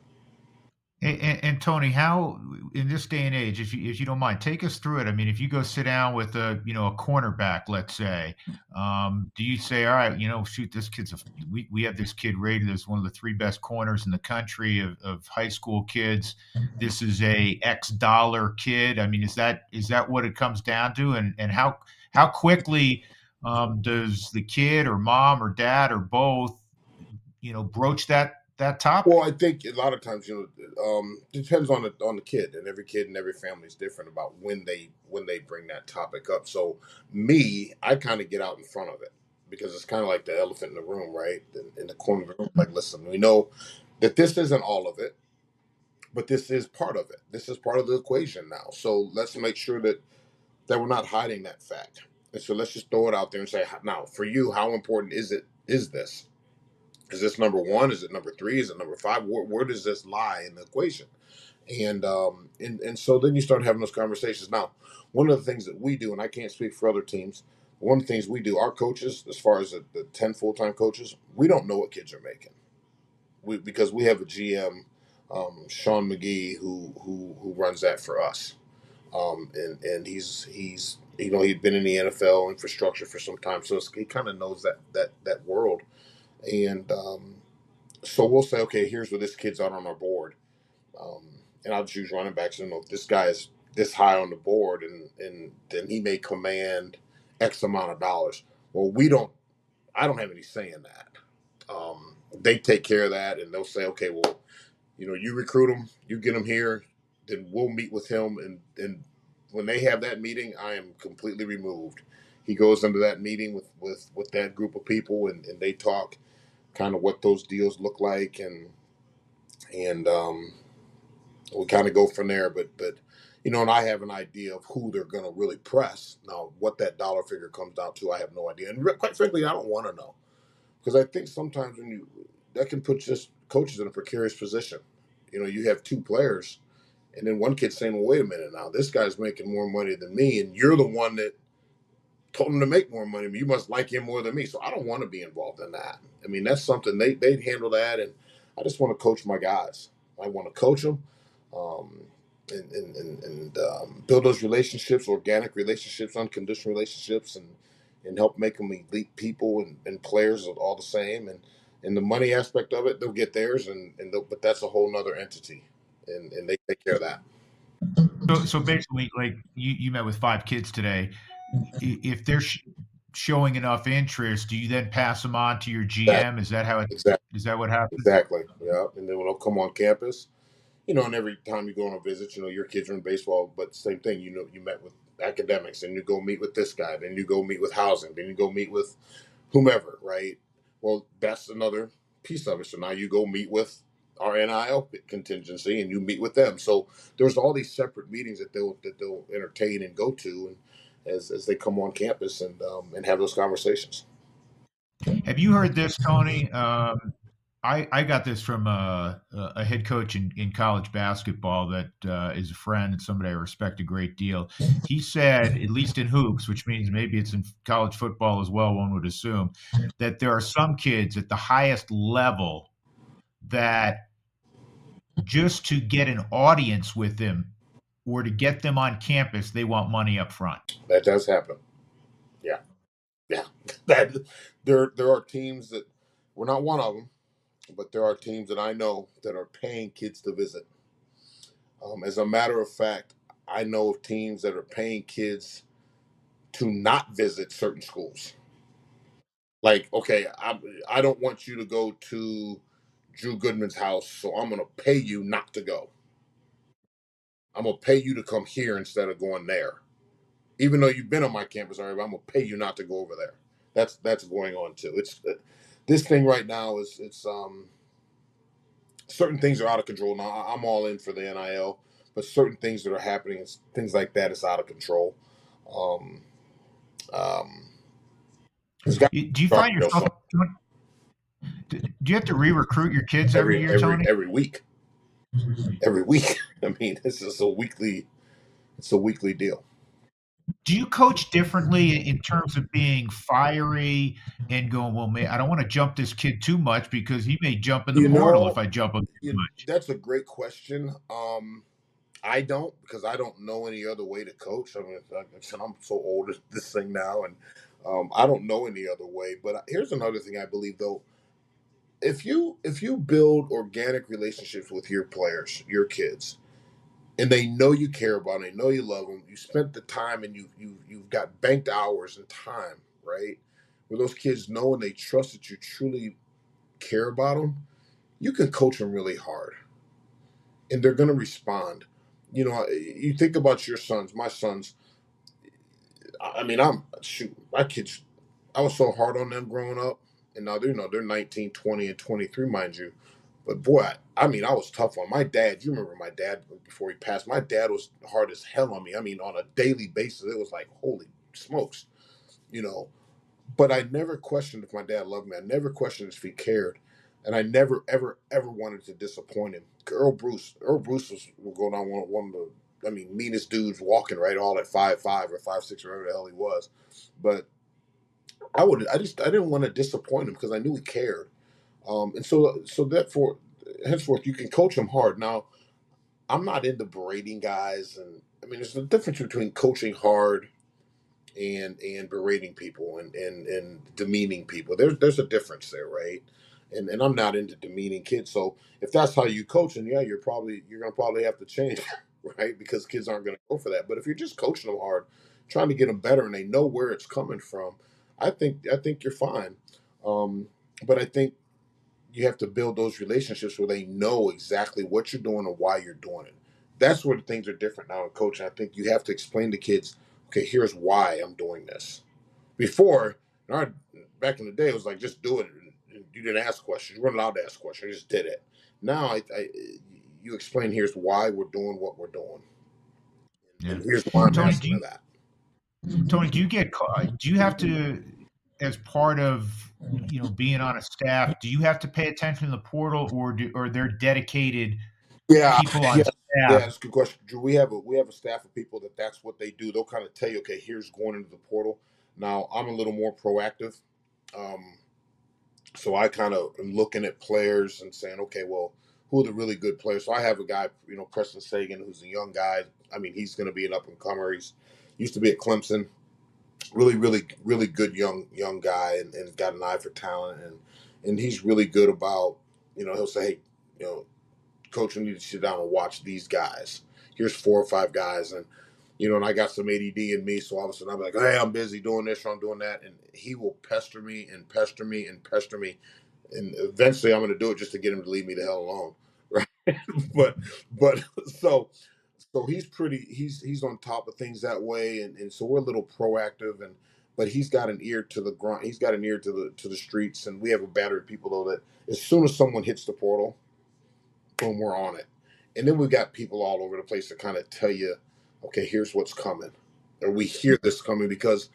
[SPEAKER 1] And Tony, how in this day and age, if you don't mind, take us through it. I mean, if you go sit down with a cornerback, let's say, do you say, all right, shoot, this we have this kid rated as one of the three best corners in the country of high school kids. This is a X dollar kid. I mean, is that what it comes down to? And how quickly does the kid or mom or dad or both, broach that
[SPEAKER 2] Well,
[SPEAKER 1] topic?
[SPEAKER 2] I think a lot of times, depends on the kid, and every kid and every family is different about when they bring that topic up. So me, I kind of get out in front of it because it's kind of like the elephant in the room, right? In the corner of the room, like, listen, we know that this isn't all of it, but this is part of it. This is part of the equation now. So let's make sure that we're not hiding that fact. And so let's just throw it out there and say, now, for you, how important is this? Is this number one? Is it number three? Is it number five? Where does this lie in the equation? And so then you start having those conversations. Now, one of the things that we do, and I can't speak for other teams, one of the things we do, our coaches, as far as the 10 full time coaches, we don't know what kids are making. Because we have a GM, Sean McGee, who runs that for us. And he's he'd been in the NFL infrastructure for some time, so he kind of knows that world. And so we'll say, okay, here's where this kid's on our board, um, and I'll choose running backs. If this guy is this high on the board, and then he may command X amount of dollars. Well, I don't have any say in that. They take care of that, and they'll say, okay, well, you recruit him, you get him here, then we'll meet with him, and when they have that meeting, I am completely removed. He goes into that meeting with that group of people, and they talk kind of what those deals look like, and we kind of go from there. But and I have an idea of who they're going to really press. Now, what that dollar figure comes down to, I have no idea, and quite frankly, I don't want to know, because I think sometimes that can put just coaches in a precarious position. You have two players, and then one kid's saying, well, wait a minute now, this guy's making more money than me, and you're the one that told him to make more money. You must like him more than me. So I don't want to be involved in that. I mean, that's something they'd handle that, and I just want to coach my guys. I want to coach them, um, and build those relationships, organic relationships, unconditional relationships, and help make them elite people and players are all the same. And the money aspect of it, they'll get theirs, but that's a whole nother entity, and they take care of that.
[SPEAKER 1] So basically, like you met with 5 kids today. If they're showing enough interest, do you then pass them on to your GM? Is that how it?
[SPEAKER 2] Exactly.
[SPEAKER 1] Is that what happens?
[SPEAKER 2] Exactly. Yeah. And then when they'll come on campus, and every time you go on a visit, your kids are in baseball, but same thing, you met with academics, and you go meet with this guy, then you go meet with housing, then you go meet with whomever, right? Well, that's another piece of it. So now you go meet with our NIL contingency, and you meet with them. So there's all these separate meetings that they'll entertain and go to, and as they come on campus and have those conversations.
[SPEAKER 1] Have you heard this, Tony? I got this from a head coach in college basketball that is a friend and somebody I respect a great deal. He said, at least in hoops, which means maybe it's in college football as well, one would assume, that there are some kids at the highest level that just to get an audience with them or to get them on campus, they want money up front.
[SPEAKER 2] That does happen. Yeah. Yeah. That there are teams that we're not one of them, but there are teams that I know that are paying kids to visit. As a matter of fact, I know of teams that are paying kids to not visit certain schools. Like, okay, I don't want you to go to Drew Goodman's house, so I'm going to pay you not to go. I'm going to pay you to come here instead of going there. Even though you've been on my campus already, I'm going to pay you not to go over there. That's going on too. It's this thing right now is certain things are out of control. Now I'm all in for the NIL, but certain things that are happening, things like that, is out of control. Um, um,
[SPEAKER 1] Do you find yourself? Do you have to re-recruit your kids every year, Tony?
[SPEAKER 2] every week. Every week. I mean, it's a weekly deal.
[SPEAKER 1] Do you coach differently in terms of being fiery and going, well, man, I don't want to jump this kid too much because he may jump in the
[SPEAKER 2] You
[SPEAKER 1] portal if
[SPEAKER 2] know,
[SPEAKER 1] I jump him too much?
[SPEAKER 2] that's a great question. I don't, because I don't know any other way to coach. I mean, like I said, I'm so old at this thing now, and I don't know any other way. But here's another thing I believe, though: if you build organic relationships with your players, your kids, and they know you care about them, they know you love them, you spent the time, and you've got banked hours and time, right? Where those kids know and they trust that you truly care about them, you can coach them really hard, and they're going to respond. You think about your sons, my sons. I mean, my kids. I was so hard on them growing up, and now they're 19, 20, and 23, mind you. But boy, I mean, I was tough on my dad. You remember my dad before he passed? My dad was hard as hell on me. I mean, on a daily basis, it was like, holy smokes, you know. But I never questioned if my dad loved me. I never questioned if he cared, and I never, ever, ever wanted to disappoint him. Earl Bruce was going on one of the, I mean, meanest dudes walking, right? All at 5'5" or 5'6", or whatever the hell he was. But I didn't want to disappoint him because I knew he cared. And so therefore, henceforth, you can coach him hard. Now, I'm not into berating guys, and I mean, there's a difference between coaching hard and berating people and demeaning people. There's a difference there, right? And I'm not into demeaning kids. So if that's how you coach, and yeah, you're gonna probably have to change, right? Because kids aren't gonna go for that. But if you're just coaching them hard, trying to get them better, and they know where it's coming from, I think you're fine. But I think you have to build those relationships where they know exactly what you're doing and why you're doing it. That's where things are different now in coaching. I think you have to explain to kids, okay, here's why I'm doing this. Before, back in the day, it was like just do it. You didn't ask questions. You weren't allowed to ask questions. You just did it. Now, you explain here's why we're doing what we're doing,
[SPEAKER 1] Yeah.
[SPEAKER 2] and here's why I'm
[SPEAKER 1] Tony,
[SPEAKER 2] asking of that.
[SPEAKER 1] Do you do you have to, as part of, being on a staff, do you have to pay attention to the portal, or they're dedicated
[SPEAKER 2] Yeah,
[SPEAKER 1] people on
[SPEAKER 2] yeah, yeah.
[SPEAKER 1] staff?
[SPEAKER 2] That's a good question, Drew. We have a staff of people that's what they do. They'll kind of tell you, okay, here's going into the portal. Now, I'm a little more proactive, um, so I kind of am looking at players and saying, okay, well, who are the really good players? So I have a guy, Preston Sagan, who's a young guy. I mean, he's going to be an up and comer. He's used to be at Clemson. Really, really, really good young guy, and got an eye for talent, and he's really good about, he'll say, hey, you know coach, we need to sit down and watch these guys. Here's 4 or 5 guys, and I got some ADD in me, so all of a sudden I'm like, hey, I'm busy doing this or I'm doing that, and he will pester me and pester me and pester me, and eventually I'm going to do it just to get him to leave me the hell alone, right? but but so he's on top of things that way, and so we're a little proactive, but he's got an ear to the ground. He's got an ear to the streets, and we have a battery of people though that as soon as someone hits the portal, boom, we're on it. And then we've got people all over the place that kind of tell you, okay, here's what's coming. Or we hear this coming because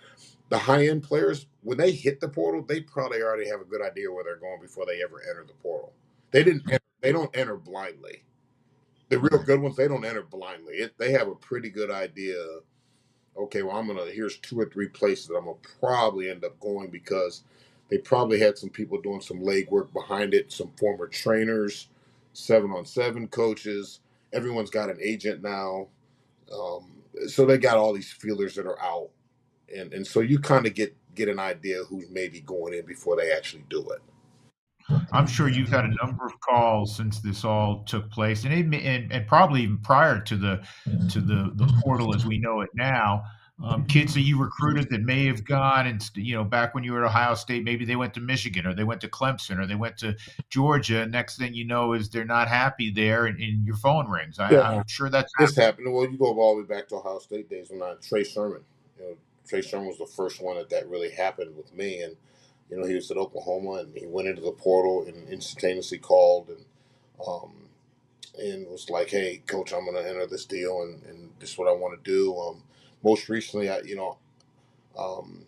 [SPEAKER 2] the high end players, when they hit the portal, they probably already have a good idea where they're going before they ever enter the portal. They don't enter blindly. The real good ones, they don't enter blindly. They have a pretty good idea. Okay, well, here's 2 or 3 places that I'm gonna probably end up going because they probably had some people doing some legwork behind it, some former trainers, 7-on-7 coaches. Everyone's got an agent now, so they got all these feelers that are out, and so you kind of get an idea who's maybe going in before they actually do it.
[SPEAKER 1] I'm sure you've had a number of calls since this all took place, and probably even prior to the portal as we know it now. Kids that you recruited that may have gone, and back when you were at Ohio State, maybe they went to Michigan or they went to Clemson or they went to Georgia. Next thing you know is they're not happy there, and your phone rings.
[SPEAKER 2] Yeah,
[SPEAKER 1] I'm sure that's
[SPEAKER 2] this happened. Well, you go all the way back to Ohio State days when Trey Sermon. Trey Sermon was the first one that really happened with me, and he was at Oklahoma and he went into the portal and instantaneously called and was like, "Hey, coach, I'm going to enter this deal and this is what I want to do." Most recently, um,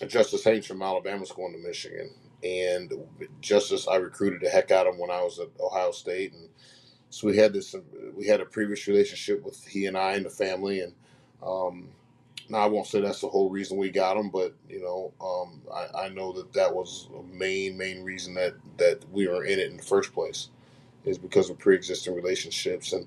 [SPEAKER 2] Justice Haynes from Alabama is going to Michigan, and Justice I recruited the heck out of him when I was at Ohio State, and so we had a previous relationship with he and I and the family, and um, now I won't say that's the whole reason we got him, but I know that was a main reason that we were in it in the first place is because of pre-existing relationships, and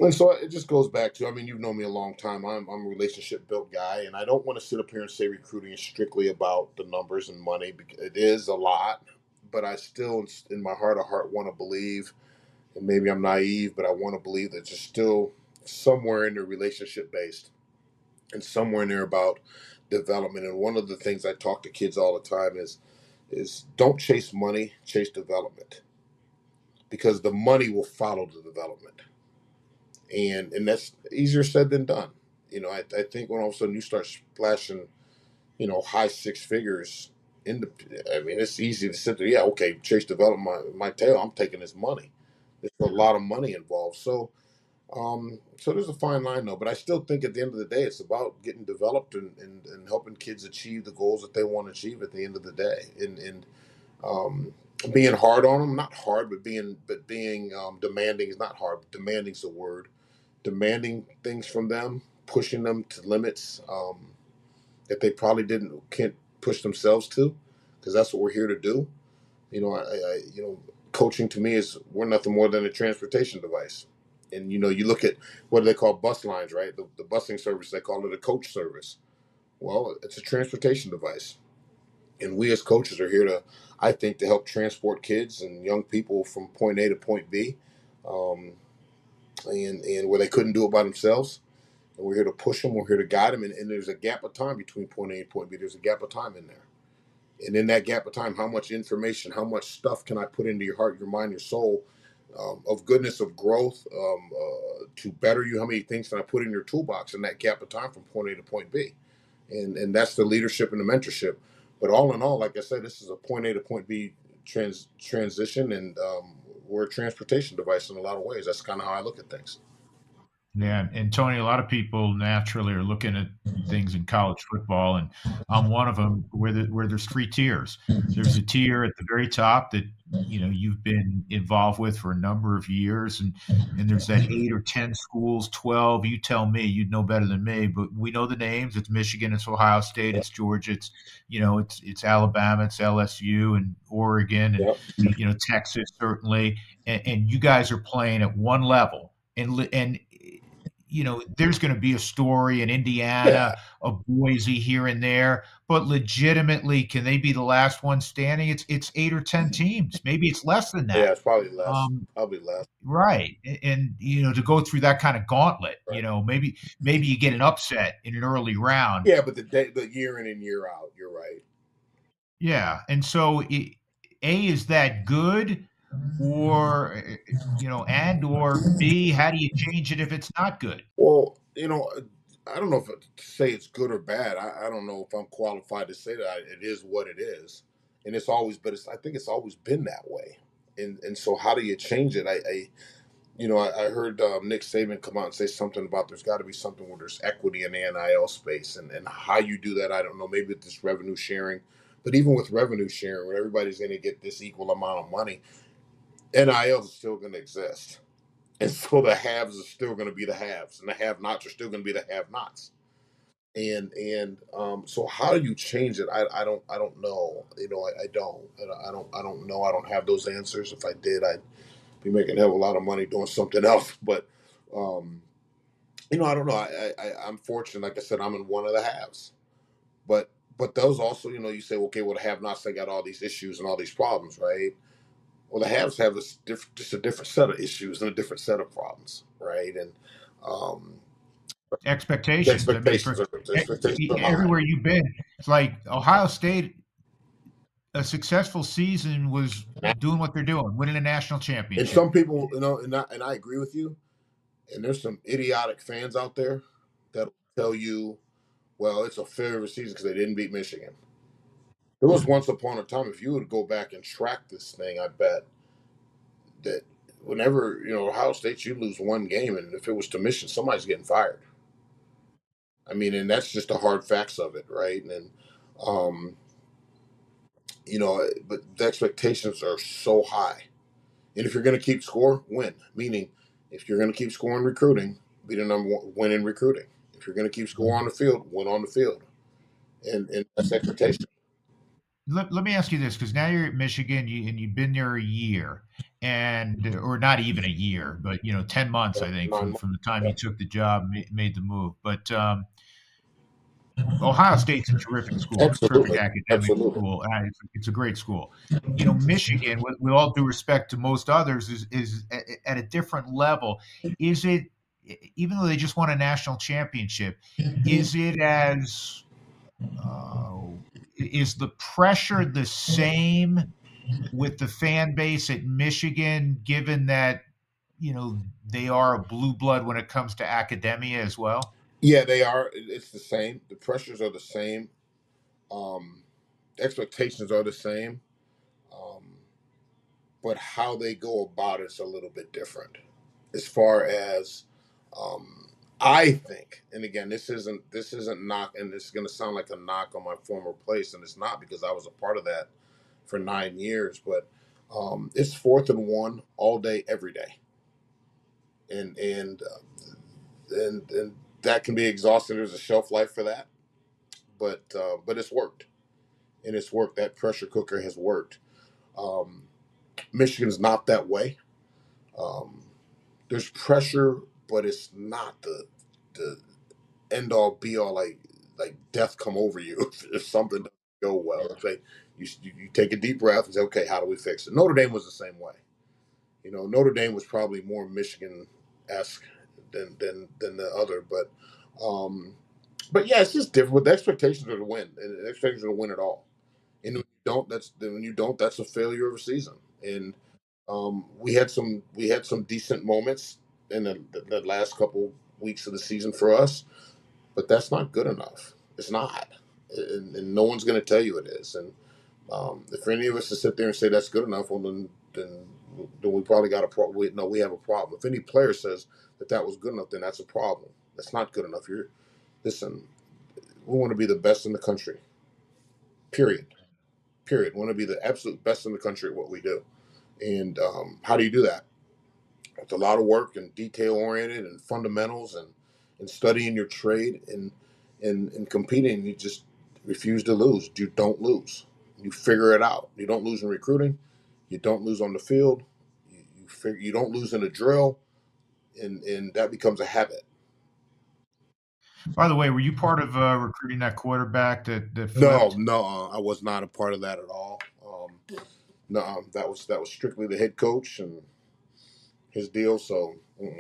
[SPEAKER 2] so it just goes back to, I mean, you've known me a long time. I'm a relationship built guy, and I don't want to sit up here and say recruiting is strictly about the numbers and money because it is a lot, but I still in my heart of heart want to believe, and maybe I'm naive, but I want to believe that there's still somewhere in there relationship based and somewhere in there about development. And one of the things I talk to kids all the time is don't chase money, chase development, because the money will follow the development, and that's easier said than done. I think when all of a sudden you start splashing, high 6 figures in I mean, it's easy to sit there. Yeah, okay, chase development, my tail. I'm taking this money. There's a lot of money involved. So there's a fine line though, but I still think at the end of the day, it's about getting developed and helping kids achieve the goals that they want to achieve at the end of the day, and um, being hard on them, not hard, but being demanding is not hard. Demanding is the word. Demanding things from them, pushing them to limits that they probably can't push themselves to, because that's what we're here to do. Coaching to me is we're nothing more than a transportation device. And you look at what do they call bus lines, right? The busing service, they call it a coach service. Well, it's a transportation device, and we as coaches are here to, I think, to help transport kids and young people from point A to point B, um, and where they couldn't do it by themselves. and we're here to push them. We're here to guide them, and there's a gap of time between point A and point B. There's a gap of time in there. And in that gap of time, how much information, how much stuff can I put into your heart, your mind, your soul, of goodness, of growth, to better you? How many things can I put in your toolbox in that gap of time from point A to point B? And that's the leadership and the mentorship. But all in all, like I said, this is a point A to point B transition, and we're a transportation device in a lot of ways. That's kind of how I look at things.
[SPEAKER 1] Yeah, and Tony, a lot of people naturally are looking at things in college football, and I'm one of them where there's three tiers. There's a tier at the very top that you've been involved with for a number of years, and there's that 8 or 10 schools, 12. You tell me, you'd know better than me, but we know the names. It's Michigan, it's Ohio State,
[SPEAKER 2] Yep.
[SPEAKER 1] it's Georgia, it's Alabama, it's LSU, and Oregon, and
[SPEAKER 2] Yep.
[SPEAKER 1] Texas certainly, and you guys are playing at one level, and there's going to be a story in Indiana,
[SPEAKER 2] Yeah.
[SPEAKER 1] a Boise here and there, but legitimately, can they be the last one standing? It's 8 or 10 teams. Maybe it's less than
[SPEAKER 2] Yeah.
[SPEAKER 1] that.
[SPEAKER 2] It's probably less.
[SPEAKER 1] Um,
[SPEAKER 2] Probably less.
[SPEAKER 1] right, and to go through that kind of gauntlet,
[SPEAKER 2] Right.
[SPEAKER 1] maybe you get an upset in an early round.
[SPEAKER 2] Yeah, but the year in and year out, you're right.
[SPEAKER 1] Yeah, and so is that good, or and or B, how do you change it if it's not good?
[SPEAKER 2] Well, I don't know if to say it's good or bad. I don't know if I'm qualified to say that. It is what it is, and it's always. But I think it's always been that way. And so how do you change it? I heard Nick Saban come out and say something about there's got to be something where there's equity in the NIL space, and how you do that, I don't know. Maybe it's this revenue sharing, but even with revenue sharing, where everybody's going to get this equal amount of money, NIL is still going to exist. And so the haves are still going to be the haves, and the have-nots are still going to be the have-nots. And so how do you change it? I don't know. I don't know. I don't have those answers. If I did, I'd be making a hell of a lot of money doing something else. But um, I don't know. I'm fortunate. Like I said, I'm in one of the haves. But those also, you say, okay, well, the have-nots, they got all these issues and all these problems, right? Well, the haves have just a different set of issues and a different set of problems, right? And um, the
[SPEAKER 1] Expectations. I mean,
[SPEAKER 2] expectations are high.
[SPEAKER 1] everywhere you've been, it's like Ohio State. A successful season was doing what they're doing, winning a national
[SPEAKER 2] And
[SPEAKER 1] championship.
[SPEAKER 2] some people, and I agree with you. And there's some idiotic fans out there that tell you, well, it's a failure of a season because they didn't beat Michigan. There was once upon a time, if you would go back and track this thing, I bet that whenever, Ohio State, you lose one game, and if it was to Michigan, somebody's getting fired. I mean, and that's just the hard facts of it, right? And, um, but the expectations are so high. And if you're going to keep score, win. Meaning, if you're going to keep scoring recruiting, be the number one, win in recruiting. If you're going to keep score on the field, win on the field. And that's expectation.
[SPEAKER 1] Let me ask you this, because now you're at Michigan, and you've been there a year, and or not even a year, but 10 months,
[SPEAKER 2] Yeah,
[SPEAKER 1] I think,
[SPEAKER 2] 9 months.
[SPEAKER 1] from the time
[SPEAKER 2] Yeah,
[SPEAKER 1] you took the job, made the move. But Ohio State's a terrific school, terrific
[SPEAKER 2] absolutely.
[SPEAKER 1] academic
[SPEAKER 2] Absolutely.
[SPEAKER 1] school. It's a great school. Michigan, with all due respect to most others, is at a different level. Is it, even though they just won a national championship, is it as uh, is the pressure the same with the fan base at Michigan, given that they are a blue blood when it comes to academia as well?
[SPEAKER 2] Yeah, they are. It's the same. The pressures are the same. Um, Expectations are the same. Um, but how they go about it's a little bit different. As far as I think, and again, this isn't knock, and this is going to sound like a knock on my former place, and it's not because I was a part of that for 9 years, but it's 4th and 1 all day, every day, and that can be exhausting. There's a shelf life for that, but it's worked, and it's worked. That pressure cooker has worked. Um, Michigan's not that way. Um, there's pressure, but it's not the end all be all, like death come over you if something doesn't go well. It's like you take a deep breath and say, okay, how do we fix it? Notre Dame was the same way. Notre Dame was probably more Michigan esque than the other, but Um, but yeah, it's just different. But the expectations are to win, and the expectations are to win it all. And when you don't, that's a failure of a season. And we had some decent moments in the last couple weeks of the season for us, but that's not good enough. It's not, and no one's going to tell you it is. And if any of us to sit there and say that's good enough, well, then we probably got a problem. No, we have a problem. If any player says that was good enough, then that's a problem. That's not good enough. Listen. We want to be the best in the country. Period. Period. We want to be the absolute best in the country at what we do. And how do you do that? It's a lot of work and detail oriented and fundamentals and studying your trade and competing. You just refuse to lose. You don't lose. You figure it out. You don't lose in recruiting. You don't lose on the field. You don't lose in a drill, and that becomes a habit.
[SPEAKER 1] By the way, were you part of recruiting that quarterback that
[SPEAKER 2] No,
[SPEAKER 1] flipped?
[SPEAKER 2] no, I was not a part of that at all. No, that was strictly the head coach and his deal. So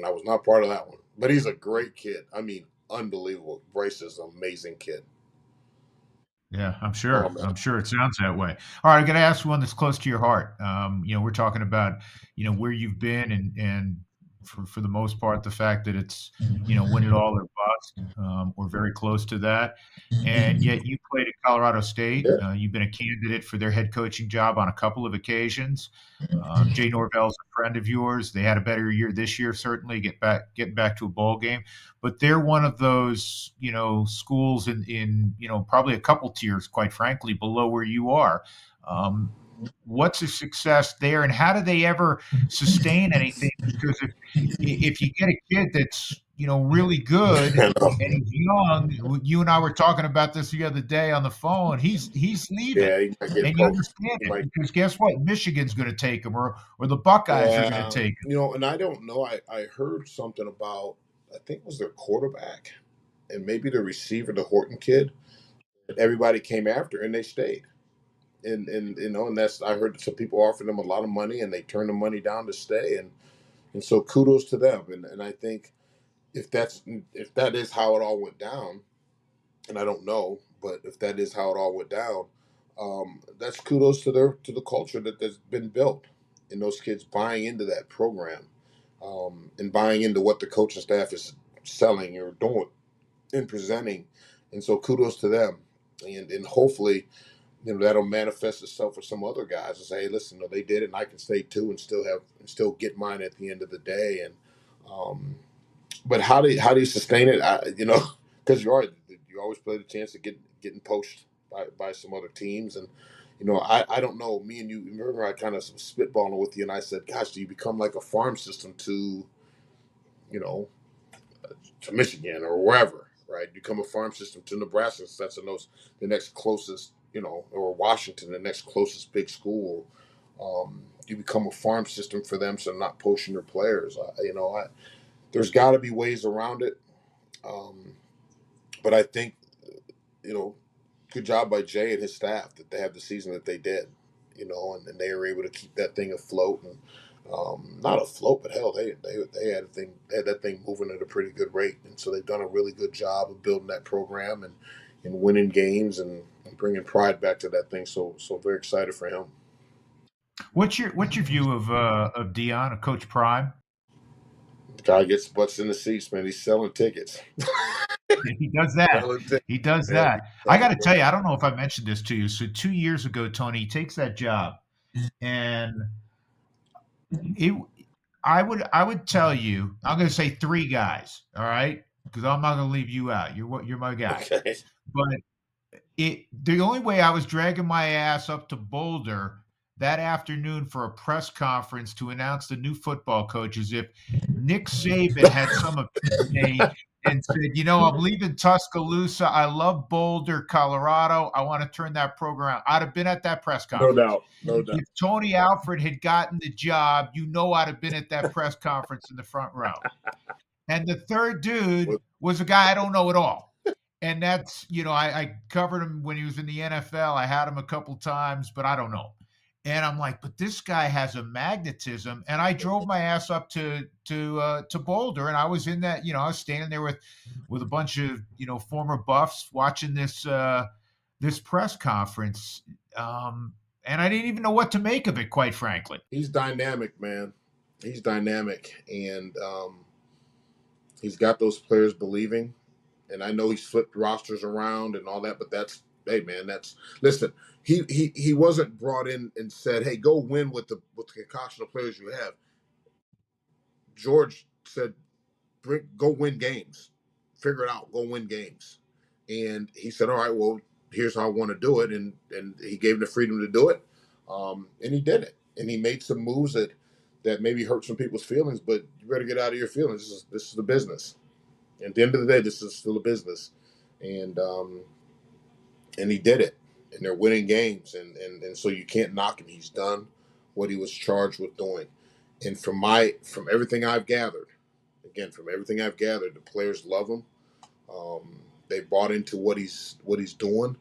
[SPEAKER 2] I was not part of that one. But he's a great kid. I mean, unbelievable. Bryce is an amazing kid.
[SPEAKER 1] Yeah, I'm
[SPEAKER 2] Oh
[SPEAKER 1] sure.
[SPEAKER 2] man,
[SPEAKER 1] I'm sure it sounds that way. All right, I'm going to ask one that's close to your heart. We're talking about, where you've been and for the most part, the fact that it's, win it all or bust, or very close to that. And yet you played at Colorado State.
[SPEAKER 2] yeah,
[SPEAKER 1] You've been a candidate for their head coaching job on a couple of occasions. Jay Norvell's a friend of yours. They had a better year this year, certainly getting back to a bowl game, but they're one of those schools in probably a couple tiers, quite frankly, below where you are. What's a success there, and how do they ever sustain anything? Because if you get a kid that's really good
[SPEAKER 2] I know.
[SPEAKER 1] and he's young, you and I were talking about this the other day on the phone. He's leaving,
[SPEAKER 2] Yeah, he might get
[SPEAKER 1] and you
[SPEAKER 2] poached.
[SPEAKER 1] understand
[SPEAKER 2] He
[SPEAKER 1] it
[SPEAKER 2] might.
[SPEAKER 1] because guess what? Michigan's going to take him, or the Buckeyes are going to
[SPEAKER 2] Yeah,
[SPEAKER 1] take him.
[SPEAKER 2] and I don't know. I heard something about. I think it was their quarterback and maybe the receiver, the Horton kid. That everybody came after, and they stayed. And and that's I heard some people offered them a lot of money, and they turned the money down to stay. And so kudos to them. And I think if that is how it all went down, and I don't know, but if that is how it all went down, that's kudos to the culture that has been built, and those kids buying into that program, and buying into what the coaching staff is selling or doing and presenting, and so kudos to them, and hopefully that'll manifest itself for some other guys and say, hey, listen, no, they did it, and I can stay too, and still get mine at the end of the day, and um, but how do you sustain it? Because you always play the chance of getting poached by some other teams, and I don't know. Me and you remember I kind of spitballing with you, and I said, "Gosh, do you become like a farm system you know to Michigan or wherever, right? Become a farm system to Nebraska. So that's the next closest, or Washington, the next closest big school. You become a farm system for them, so not poaching your players. There's got to be ways around it. Um, but I think, you know, good job by Jay and his staff that they have the season that they did, and they were able to keep that thing afloat and not afloat, but hell, they had that thing moving at a pretty good rate, and so they've done a really good job of building that program and winning games and bringing pride back to that thing. So very excited for him.
[SPEAKER 1] What's your view of Dion, of Coach Prime?
[SPEAKER 2] The guy gets butts in the seats, man. He's selling tickets.
[SPEAKER 1] He does that.
[SPEAKER 2] Selling tickets,
[SPEAKER 1] He does
[SPEAKER 2] man.
[SPEAKER 1] that. I got to tell you, I don't know if I mentioned this to you. So 2 years ago, Tony, he takes that job, and it. I would tell you, I'm going to say three guys. All right, because I'm not going to leave you out. You're my guy.
[SPEAKER 2] Okay.
[SPEAKER 1] But the only way I was dragging my ass up to Boulder that afternoon for a press conference to announce the new football coach is if Nick Saban had some epiphany and said, I'm leaving Tuscaloosa. I love Boulder, Colorado. I want to turn that program around. I'd have been at that press
[SPEAKER 2] No
[SPEAKER 1] conference.
[SPEAKER 2] doubt. No doubt.
[SPEAKER 1] If Tony Alford had gotten the job, I'd have been at that press conference in the front row. And the third dude was a guy I don't know at all. And that's, I covered him when he was in the NFL. I had him a couple times, but I don't know. And I'm like, but this guy has a magnetism. And I drove my ass up to Boulder, and I was in that, I was standing there with a bunch of former Buffs watching this press conference, and I didn't even know what to make of it, quite frankly.
[SPEAKER 2] He's dynamic, man. He's dynamic, and he's got those players believing. And I know he's flipped rosters around and all that, but that's, hey man, that's, listen. He wasn't brought in and said, hey, go win with the concoction of players you have. George said, go win games, figure it out, go win games. And he said, all right, well, here's how I want to do it, and he gave him the freedom to do it, and he did it, and he made some moves that maybe hurt some people's feelings, but you better get out of your feelings. This is the business. At the end of the day, this is still a business, and he did it, and they're winning games, and so you can't knock him. He's done what he was charged with doing, and from everything I've gathered, again, from everything I've gathered, the players love him. They bought into what he's doing.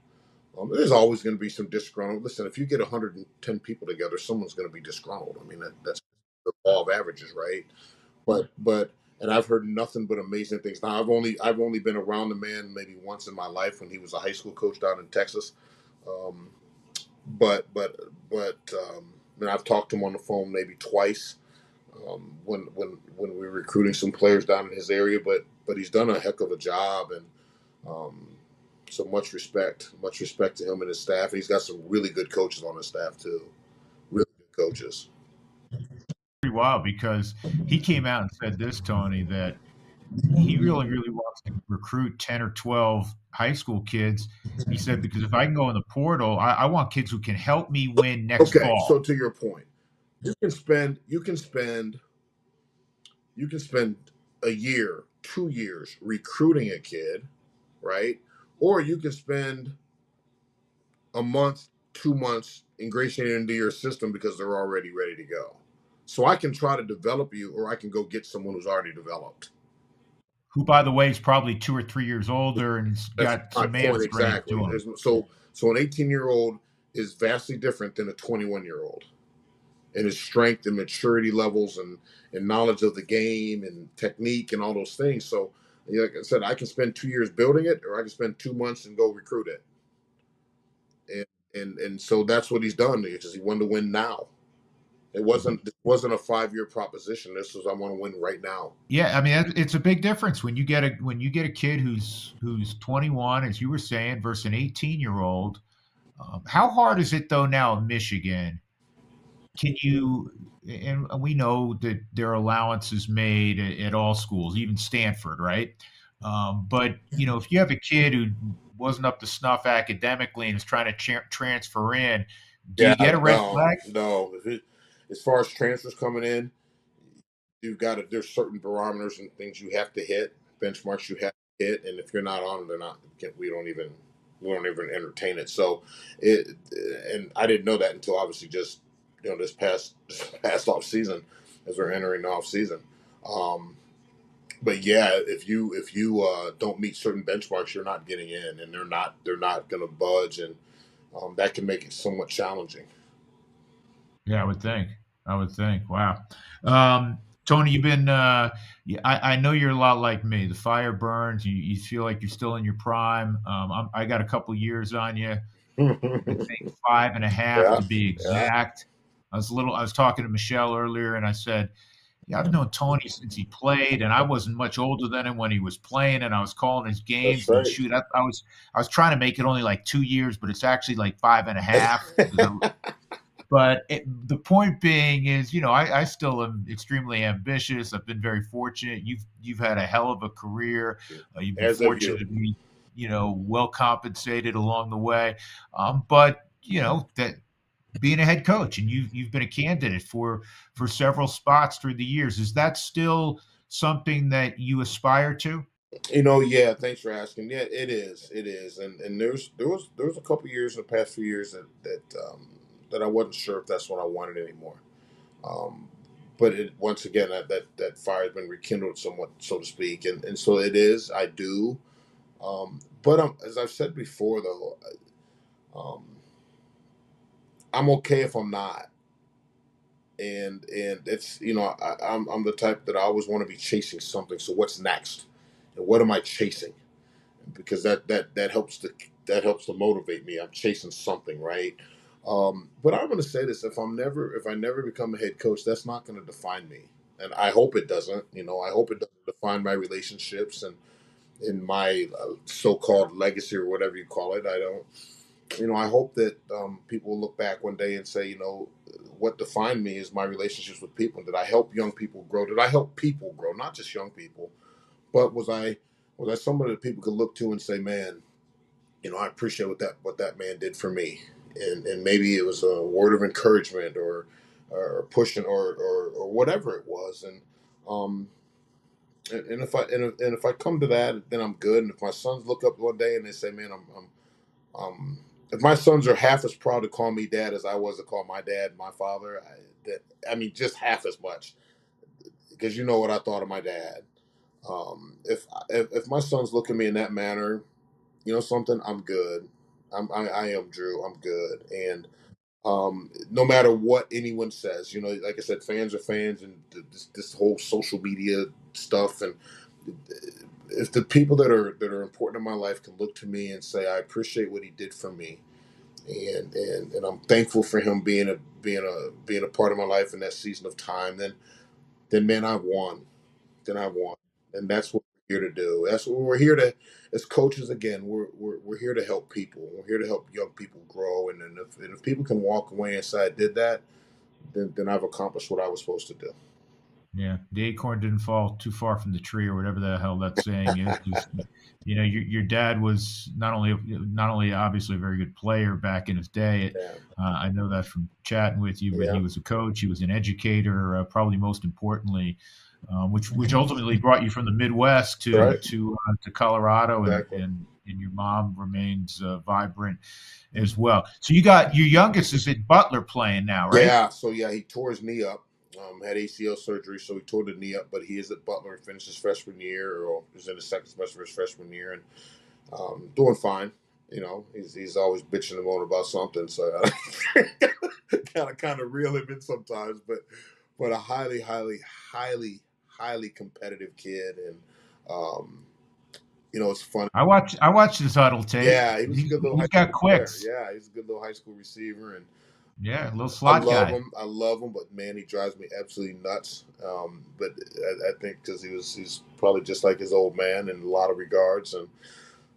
[SPEAKER 2] There's always going to be some disgruntled. Listen, if you get 110 people together, someone's going to be disgruntled. I mean, that's the law of averages, right? But and I've heard nothing but amazing things. Now I've only been around the man maybe once in my life when he was a high school coach down in Texas. Um, but and I've talked to him on the phone maybe twice, when we were recruiting some players down in his area. But he's done a heck of a job, and um, so much respect to him and his staff. And he's got some really good coaches on his staff too, really good coaches.
[SPEAKER 1] Pretty wild, because he came out and said this, Tony, that he really, really wants to recruit 10 or 12 high school kids. He said, because if I can go in the portal, I want kids who can help me win next
[SPEAKER 2] Okay, so
[SPEAKER 1] fall.
[SPEAKER 2] to your point, you can spend a year, 2 years recruiting a kid, right? Or you can spend a month, 2 months ingratiating into your system because they're already ready to go. So I can try to develop you, or I can go get someone who's already developed.
[SPEAKER 1] Who, by the way, is probably 2 or 3 years older and has
[SPEAKER 2] That's
[SPEAKER 1] got
[SPEAKER 2] my
[SPEAKER 1] some
[SPEAKER 2] point
[SPEAKER 1] mansplaining
[SPEAKER 2] exactly.
[SPEAKER 1] to him.
[SPEAKER 2] So an 18-year-old is vastly different than a 21-year-old in his strength and maturity levels, and knowledge of the game and technique and all those things. So, like I said, I can spend 2 years building it, or I can spend 2 months and go recruit it. And so that's what he's done, because he wanted to win now. It wasn't a 5-year proposition. This was, I want to win right now.
[SPEAKER 1] Yeah, I mean, it's a big difference when you get a kid who's 21, as you were saying, versus an 18-year-old. How hard is it though now in Michigan? Can you, and we know that there are allowances made at all schools, even Stanford, right? But if you have a kid who wasn't up to snuff academically and is trying to transfer in, do
[SPEAKER 2] Yeah,
[SPEAKER 1] you get a red
[SPEAKER 2] no,
[SPEAKER 1] flag?
[SPEAKER 2] no. As far as transfers coming in, you've got to. There's certain barometers and things you have to hit, benchmarks you have to hit, and if you're not on them, they're not. We don't even entertain it. So, it and I didn't know that until obviously just this past off season, as we're entering the off season. Um, but yeah, if you don't meet certain benchmarks, you're not getting in, and they're not going to budge, and that can make it somewhat challenging.
[SPEAKER 1] Yeah, I would think. I would think. Wow. Tony, you've been. I know you're a lot like me. The fire burns. You feel like you're still in your prime. I got a couple years on you. I think 5.5
[SPEAKER 2] Yeah,
[SPEAKER 1] to be
[SPEAKER 2] yeah,
[SPEAKER 1] exact. I was talking to Michelle earlier, and I said, "Yeah, I've known Tony since he played, and I wasn't much older than him when he was playing, and I was calling his
[SPEAKER 2] that's
[SPEAKER 1] games. And
[SPEAKER 2] right.
[SPEAKER 1] shoot, I was trying to make it only like 2 years, but it's actually like 5.5 because the point being is, I still am extremely ambitious. I've been very fortunate. You've had a hell of a career. You've been
[SPEAKER 2] As of
[SPEAKER 1] fortunate
[SPEAKER 2] you.
[SPEAKER 1] to be, well compensated along the way. But that being a head coach, and you've been a candidate for several spots through the years. Is that still something that you aspire to?
[SPEAKER 2] Yeah. Thanks for asking. Yeah, it is. It is. And there was a couple years in the past few years that I wasn't sure if that's what I wanted anymore. Um, but once again, that fire has been rekindled somewhat, so to speak, and so it is. I do. But as I've said before, though, um, I'm okay if I'm not. And it's, I'm the type that I always want to be chasing something. So what's next, and what am I chasing? Because that helps to motivate me. I'm chasing something, right? But I'm going to say this: if I never become a head coach, that's not going to define me, and I hope it doesn't. I hope it doesn't define my relationships and in my so-called legacy or whatever you call it. I don't. I hope that people will look back one day and say, what defined me is my relationships with people. Did I help young people grow? Did I help people grow? Not just young people, but was I somebody that people could look to and say, man, I appreciate what that man did for me, and maybe it was a word of encouragement or pushing or whatever it was, um, and if I come to that, then I'm good. And if my sons look up one day and they say, man, um, if my sons are half as proud to call me dad as I was to call my dad my father, I mean, just half as much, because you know what I thought of my dad. If my sons look at me in that manner, something, I'm good. I am Drew. I'm good. And no matter what anyone says, like I said, fans are fans, and this whole social media stuff. And if the people that are important in my life can look to me and say, I appreciate what he did for me, and I'm thankful for him being a part of my life in that season of time, then man, I've won. Then I've won. And that's what we're here to do. That's what we're here to, as coaches. Again, we're here to help people. We're here to help young people grow. And if people can walk away and say I did that, then I've accomplished what I was supposed to do.
[SPEAKER 1] Yeah, the acorn didn't fall too far from the tree, or whatever the hell that saying is. Just, your dad was not only obviously a very good player back in his day.
[SPEAKER 2] Yeah,
[SPEAKER 1] I know that from chatting with you, but he
[SPEAKER 2] yeah,
[SPEAKER 1] was a coach. He was an educator. Probably most importantly, which ultimately brought you from the Midwest to
[SPEAKER 2] right,
[SPEAKER 1] to Colorado, and
[SPEAKER 2] exactly.
[SPEAKER 1] and your mom remains vibrant as well. So you got your youngest is at Butler playing now, right?
[SPEAKER 2] Yeah, so yeah, he tore his knee up. Had ACL surgery, so he tore the knee up. But he is at Butler and finished his freshman year, or is in his second semester of his freshman year, and doing fine. He's always bitching and moaning about something, so I kind of reel him in sometimes. But a highly, highly, highly, highly competitive kid, and um, it's fun.
[SPEAKER 1] I watched his huddle tape.
[SPEAKER 2] Yeah, he was a good little high
[SPEAKER 1] He's got
[SPEAKER 2] school player.
[SPEAKER 1] quicks.
[SPEAKER 2] Yeah, he's a good little high school receiver, and
[SPEAKER 1] Yeah, little
[SPEAKER 2] I
[SPEAKER 1] slot
[SPEAKER 2] love
[SPEAKER 1] guy.
[SPEAKER 2] him. I love him, but man, he drives me absolutely nuts. But I think because he's probably just like his old man in a lot of regards, and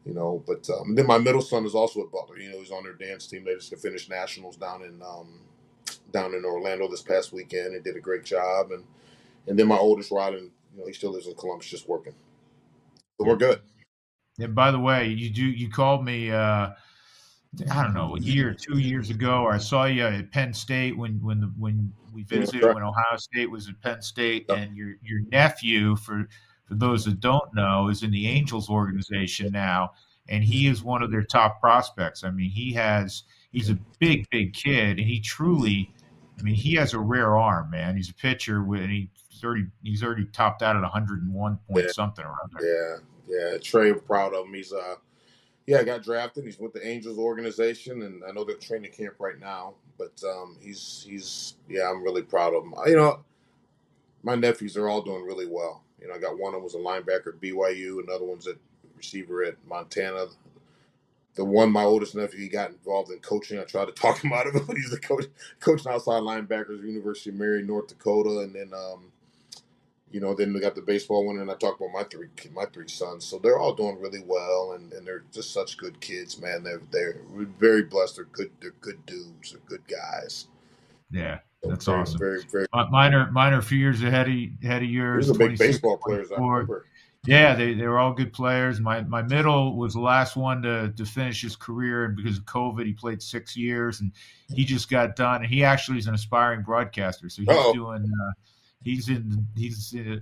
[SPEAKER 2] But then my middle son is also at Butler. He's on their dance team. They just finished nationals down in Orlando this past weekend and did a great job. And then my oldest, Rylan, he still lives in Columbus, just working. So we're
[SPEAKER 1] Yeah.
[SPEAKER 2] good.
[SPEAKER 1] And by the way, you called me I don't know, a year or 2 years ago, or I saw you at Penn State when we
[SPEAKER 2] That's
[SPEAKER 1] visited
[SPEAKER 2] right.
[SPEAKER 1] when Ohio State was at Penn State,
[SPEAKER 2] Yep.
[SPEAKER 1] and your nephew, for those that don't know, is in the Angels organization now, and he is one of their top prospects. I mean, he's a big kid, and he truly, I mean, he has a rare arm, man. He's a pitcher with, and he's already topped out at 101 point
[SPEAKER 2] Yeah,
[SPEAKER 1] something or other.
[SPEAKER 2] yeah, yeah. Trey, I'm proud of him. He got drafted. He's with the Angels organization, and I know they're training camp right now. But yeah, I'm really proud of him. My nephews are all doing really well. I got one of them was a linebacker at BYU, another one's a receiver at Montana. The one, my oldest nephew, he got involved in coaching. I tried to talk him out of it, but he's a coaching outside linebackers, University of Mary, North Dakota, and then we got the baseball one, and I talked about my three sons. So they're all doing really well, and they're just such good kids, man. We're very blessed. They're good dudes. They're good guys.
[SPEAKER 1] Yeah,
[SPEAKER 2] So
[SPEAKER 1] that's
[SPEAKER 2] very,
[SPEAKER 1] awesome.
[SPEAKER 2] very, very.
[SPEAKER 1] Mine are a few years ahead of
[SPEAKER 2] He was
[SPEAKER 1] yours,
[SPEAKER 2] a big
[SPEAKER 1] 26,
[SPEAKER 2] baseball player, as I
[SPEAKER 1] 24.
[SPEAKER 2] remember.
[SPEAKER 1] Yeah, they were all good players. My middle was the last one to finish his career, and because of COVID, he played 6 years, and he just got done. And he actually is an aspiring broadcaster, so he's
[SPEAKER 2] Oh,
[SPEAKER 1] doing. He's in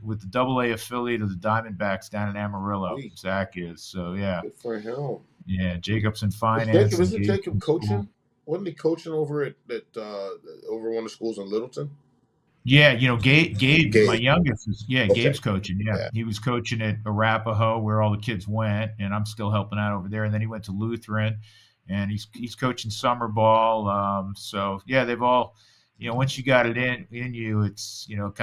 [SPEAKER 1] with the Double A affiliate of the Diamondbacks down in Amarillo. Zach is, so yeah,
[SPEAKER 2] good for him.
[SPEAKER 1] yeah. Jacobson
[SPEAKER 2] Is Jacob
[SPEAKER 1] Finance
[SPEAKER 2] isn't
[SPEAKER 1] engaged
[SPEAKER 2] Jacob
[SPEAKER 1] in school.
[SPEAKER 2] coaching? Wasn't he coaching over over one of the schools in Littleton?
[SPEAKER 1] Yeah, Gabe, my
[SPEAKER 2] Gabe.
[SPEAKER 1] youngest is, yeah,
[SPEAKER 2] Okay.
[SPEAKER 1] Gabe's coaching. Yeah,
[SPEAKER 2] Yeah.
[SPEAKER 1] he was coaching at Arapahoe, where all the kids went, and I'm still helping out over there. And then he went to Lutheran, and he's coaching summer ball. So yeah, they've all, once you got it in you, it's it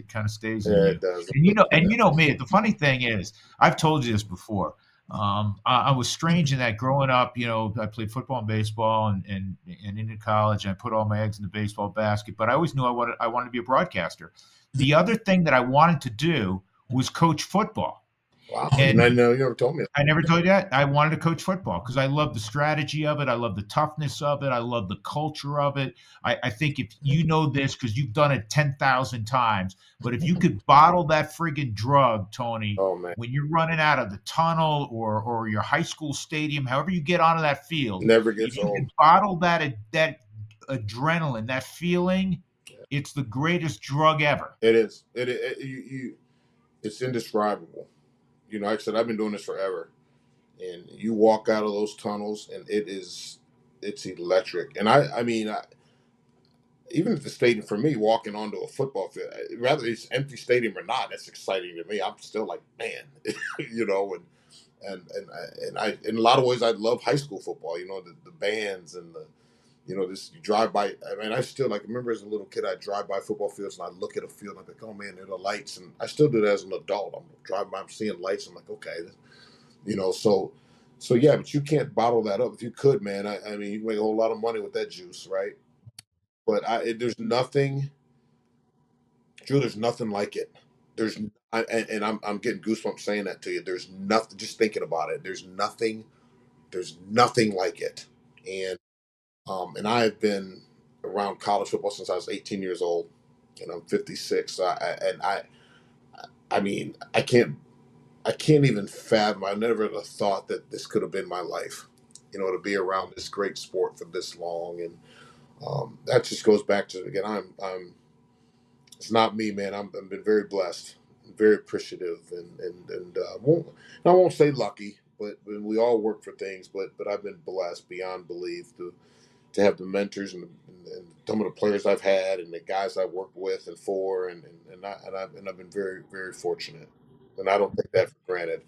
[SPEAKER 1] kind of stays in
[SPEAKER 2] Yeah,
[SPEAKER 1] you.
[SPEAKER 2] it does.
[SPEAKER 1] And me. The funny thing is, I've told you this before. I was strange in that growing up. I played football and baseball, and into college. And I put all my eggs in the baseball basket. But I always knew I wanted to be a broadcaster. The other thing that I wanted to do was coach football.
[SPEAKER 2] Wow, you
[SPEAKER 1] And
[SPEAKER 2] know, you never told me.
[SPEAKER 1] I never told you that. I wanted to coach football because I love the strategy of it. I love the toughness of it. I love the culture of it. I think if you know this because you've done it 10,000 times, but if you could bottle that friggin' drug, Tony,
[SPEAKER 2] Oh man,
[SPEAKER 1] when you're running out of the tunnel or your high school stadium, however you get onto that field,
[SPEAKER 2] never
[SPEAKER 1] if
[SPEAKER 2] gets
[SPEAKER 1] you
[SPEAKER 2] old.
[SPEAKER 1] can bottle that adrenaline, that feeling, it's the greatest drug ever.
[SPEAKER 2] It is. It's indescribable. You know, like I said, I've been doing this forever, and you walk out of those tunnels, and it's electric. And I mean, even at the stadium for me, walking onto a football field, rather it's empty stadium or not, that's exciting to me. I'm still like, man, you know, and in a lot of ways, I love high school football. You know, the bands and the this you drive by. I mean, I still like remember as a little kid, I'd drive by football fields and I'd look at a field and I'm like, oh man, there are the lights, and I still do that as an adult. I'm driving by, I'm seeing lights. I'm like, okay, so yeah, but you can't bottle that up. If you could, man, I mean, you can make a whole lot of money with that juice, right? But there's nothing, Drew. There's nothing like it. There's, and I'm getting goosebumps saying that to you. There's nothing. Just thinking about it. There's nothing. There's nothing like it. And I have been around college football since I was 18 years old, and I'm 56. So I mean, I can't even fathom. I never would have thought that this could have been my life. To be around this great sport for this long, and that just goes back to again. I'm. It's not me, man. I've been very blessed, very appreciative, I won't say lucky, but we all work for things. But I've been blessed beyond belief to have the mentors and some of the players I've had and the guys I've worked with and for, I've been very, very fortunate, and I don't take that for granted.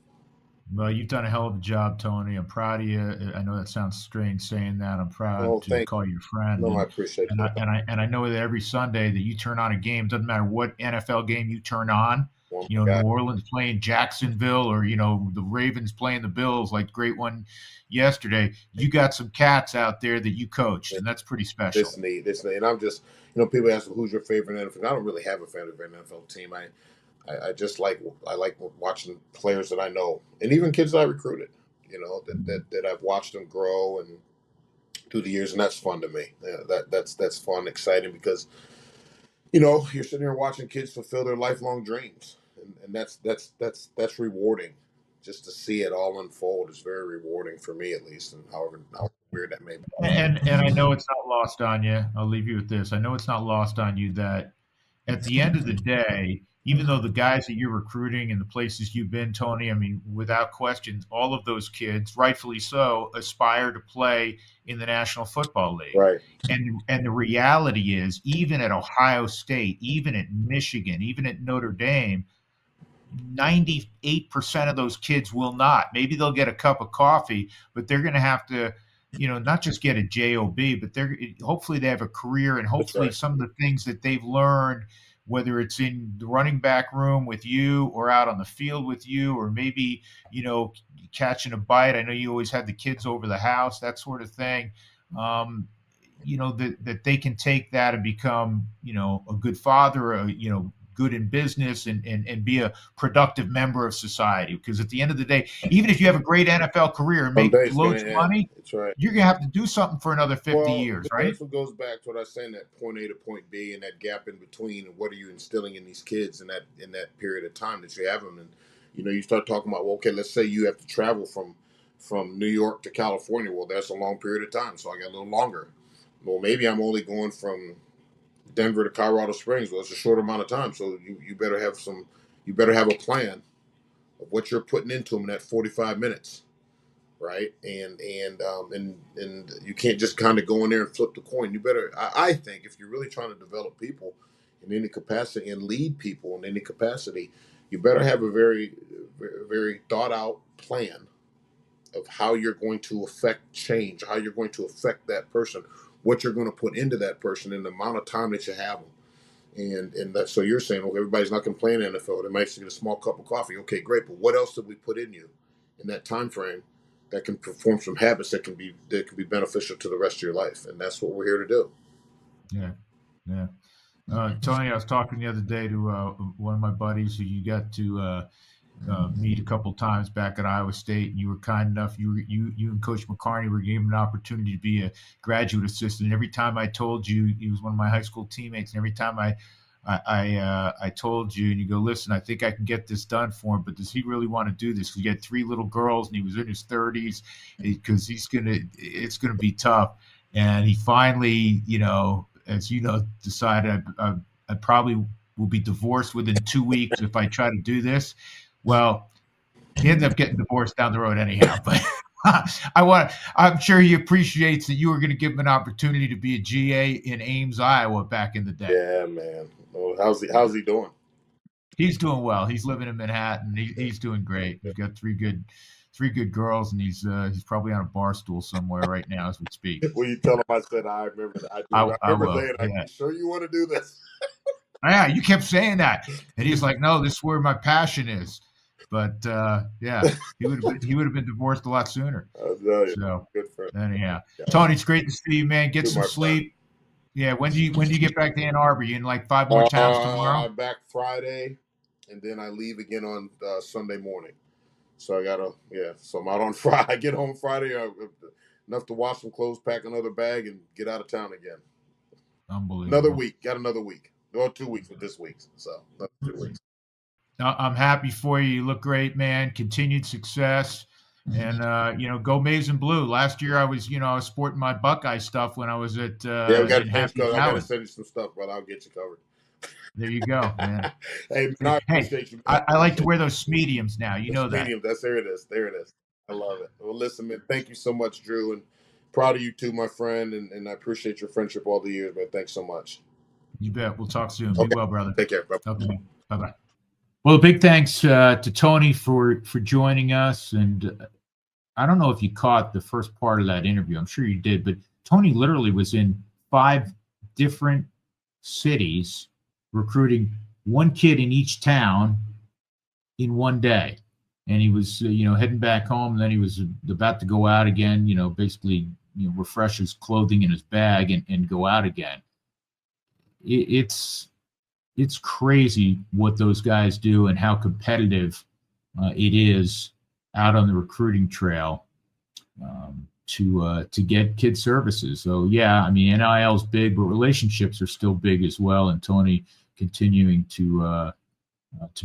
[SPEAKER 1] Well, you've done a hell of a job, Tony. I'm proud of you. I know that sounds strange saying that. I'm
[SPEAKER 2] Oh,
[SPEAKER 1] proud to
[SPEAKER 2] thank
[SPEAKER 1] call you a friend,
[SPEAKER 2] No, I appreciate that.
[SPEAKER 1] and I know that every Sunday that you turn on a game, doesn't matter what NFL game you turn on.
[SPEAKER 2] Oh my
[SPEAKER 1] New
[SPEAKER 2] God,
[SPEAKER 1] Orleans playing Jacksonville, or the Ravens playing the Bills, like great one yesterday. You got some cats out there that you coached, and that's pretty special.
[SPEAKER 2] this neat, and I'm just people ask me who's your favorite NFL. I don't really have a favorite NFL team. I just I like watching players that I know, and even kids that I recruited. That I've watched them grow and through the years, and that's fun to me. Yeah, that's fun, exciting because you're sitting there watching kids fulfill their lifelong dreams, and that's rewarding. Just to see it all unfold is very rewarding for me, at least, and however weird that may be.
[SPEAKER 1] And I know it's not lost on you. I'll leave you with this. I know it's not lost on you that at the end of the day, even though the guys that you're recruiting and the places you've been, Tony, I mean, without questions, all of those kids, rightfully so, aspire to play in the National Football League.
[SPEAKER 2] Right.
[SPEAKER 1] And the reality is, even at Ohio State, even at Michigan, even at Notre Dame, 98% of those kids will not. Maybe they'll get a cup of coffee, but they're going to have to, not just get a job, but they're hopefully they have a career, and
[SPEAKER 2] That's
[SPEAKER 1] hopefully
[SPEAKER 2] right.
[SPEAKER 1] some of the things that they've learned, whether it's in the running back room with you or out on the field with you, or maybe catching a bite. I know you always had the kids over the house, that sort of thing. um, that they can take that and become a good father, good in business, and be a productive member of society. Because at the end of the day, even if you have a great NFL career and make
[SPEAKER 2] Someday it's going
[SPEAKER 1] loads
[SPEAKER 2] to
[SPEAKER 1] of
[SPEAKER 2] end.
[SPEAKER 1] money,
[SPEAKER 2] That's right.
[SPEAKER 1] you're going to have to do something for another 50
[SPEAKER 2] Well,
[SPEAKER 1] years,
[SPEAKER 2] but
[SPEAKER 1] right?
[SPEAKER 2] that's what goes back to what I was saying, that point A to point B and that gap in between, and what are you instilling in these kids in that period of time that you have them. And you start talking about, well, okay, let's say you have to travel from New York to California. Well, that's a long period of time, so I got a little longer. Well, maybe I'm only going from Denver to Colorado Springs. Well, it's a short amount of time, so you better have a plan of what you're putting into them in that 45 minutes, right? And you can't just kind of go in there and flip the coin. You better, I think, if you're really trying to develop people in any capacity and lead people in any capacity, you better have a very, very, very thought out plan of how you're going to affect change, how you're going to affect that person, what you're going to put into that person, and the amount of time that you have them. And that, so you're saying, okay, everybody's not going to play in the NFL. They might just get a small cup of coffee. Okay, great. But what else did we put in you in that time frame that can perform some habits that can be beneficial to the rest of your life? And that's what we're here to do.
[SPEAKER 1] Yeah, yeah. Tony, I was talking the other day to one of my buddies who you got to meet a couple times back at Iowa State, and you were kind enough. You and Coach McCarney were given an opportunity to be a graduate assistant. And every time I told you, he was one of my high school teammates, and every time I told you, and you go, listen, I think I can get this done for him, but does he really want to do this? Because he had 3 little girls, and he was in his 30s, because it's gonna be tough. And he finally, as you know, decided I probably will be divorced within 2 weeks if I try to do this. Well, he ended up getting divorced down the road anyhow. But I'm sure he appreciates that you were going to give him an opportunity to be a GA in Ames, Iowa, back in the day.
[SPEAKER 2] Yeah, man. Well, how's he doing?
[SPEAKER 1] He's doing well. He's living in Manhattan. He's doing great. He's got three good girls, and he's probably on a bar stool somewhere right now as we speak.
[SPEAKER 2] Well, you tell him I said I remember. I remember saying, "Are you sure you want to do this?"
[SPEAKER 1] Yeah, you kept saying that, and he's like, "No, this is where my passion is." But yeah, he would have been divorced a lot sooner. So
[SPEAKER 2] good for him.
[SPEAKER 1] Anyhow, Tony, it's great to see you, man. Get some sleep. Yeah, when do you get back to Ann Arbor? You in like 5 more towns tomorrow?
[SPEAKER 2] I'm back Friday, and then I leave again on Sunday morning. So I gotta, so I'm out on Friday. I get home Friday, enough to wash some clothes, pack another bag, and get out of town again.
[SPEAKER 1] Unbelievable.
[SPEAKER 2] Another week. Got another week. Or 2 weeks with this week. So another 2 weeks.
[SPEAKER 1] I'm happy for you. You look great, man. Continued success. And, go maize and blue. Last year I was sporting my Buckeye stuff when I was at
[SPEAKER 2] I got to send you some stuff, brother. I'll get you covered.
[SPEAKER 1] There you go, man.
[SPEAKER 2] Hey, man, I appreciate you.
[SPEAKER 1] I like to wear those mediums now. You know that.
[SPEAKER 2] Mediums. There it is. I love it. Well, listen, man, thank you so much, Drew, and proud of you too, my friend, and I appreciate your friendship all the years, man. Thanks so much.
[SPEAKER 1] You bet. We'll talk soon. Okay. Be well, brother.
[SPEAKER 2] Take care. Bye-bye.
[SPEAKER 1] Okay. Bye-bye. Well, a big thanks to Tony for joining us. And I don't know if you caught the first part of that interview. I'm sure you did. But Tony literally was in 5 different cities recruiting one kid in each town in one day. And he was, heading back home. And then he was about to go out again, basically, refresh his clothing in his bag and go out again. It's crazy what those guys do and how competitive it is out on the recruiting trail to get kid services. So yeah, I mean, NIL is big, but relationships are still big as well. And Tony continuing to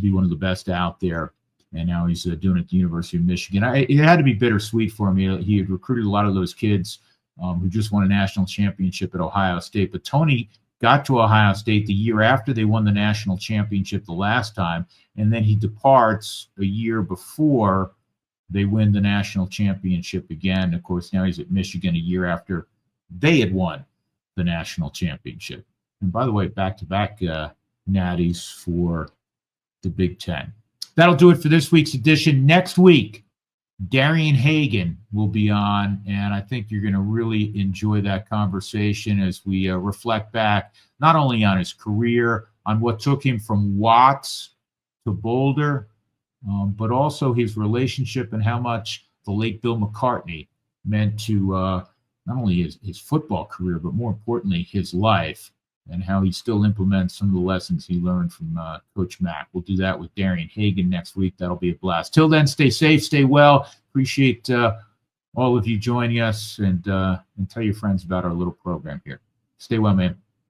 [SPEAKER 1] be one of the best out there. And now he's doing it at the University of Michigan. It had to be bittersweet for him. He had recruited a lot of those kids who just won a national championship at Ohio State. But Tony got to Ohio State the year after they won the national championship the last time, and then he departs a year before they win the national championship again. Of course, now he's at Michigan a year after they had won the national championship. And by the way, back-to-back natties for the Big Ten. That'll do it for this week's edition. Next week, Darian Hagan will be on, and I think you're going to really enjoy that conversation as we reflect back not only on his career, on what took him from Watts to Boulder, but also his relationship and how much the late Bill McCartney meant to not only his football career, but more importantly, his life, and how he still implements some of the lessons he learned from Coach Mack. We'll do that with Darian Hagan next week. That'll be a blast. Till then, stay safe, stay well. Appreciate all of you joining us, and tell your friends about our little program here. Stay well, man.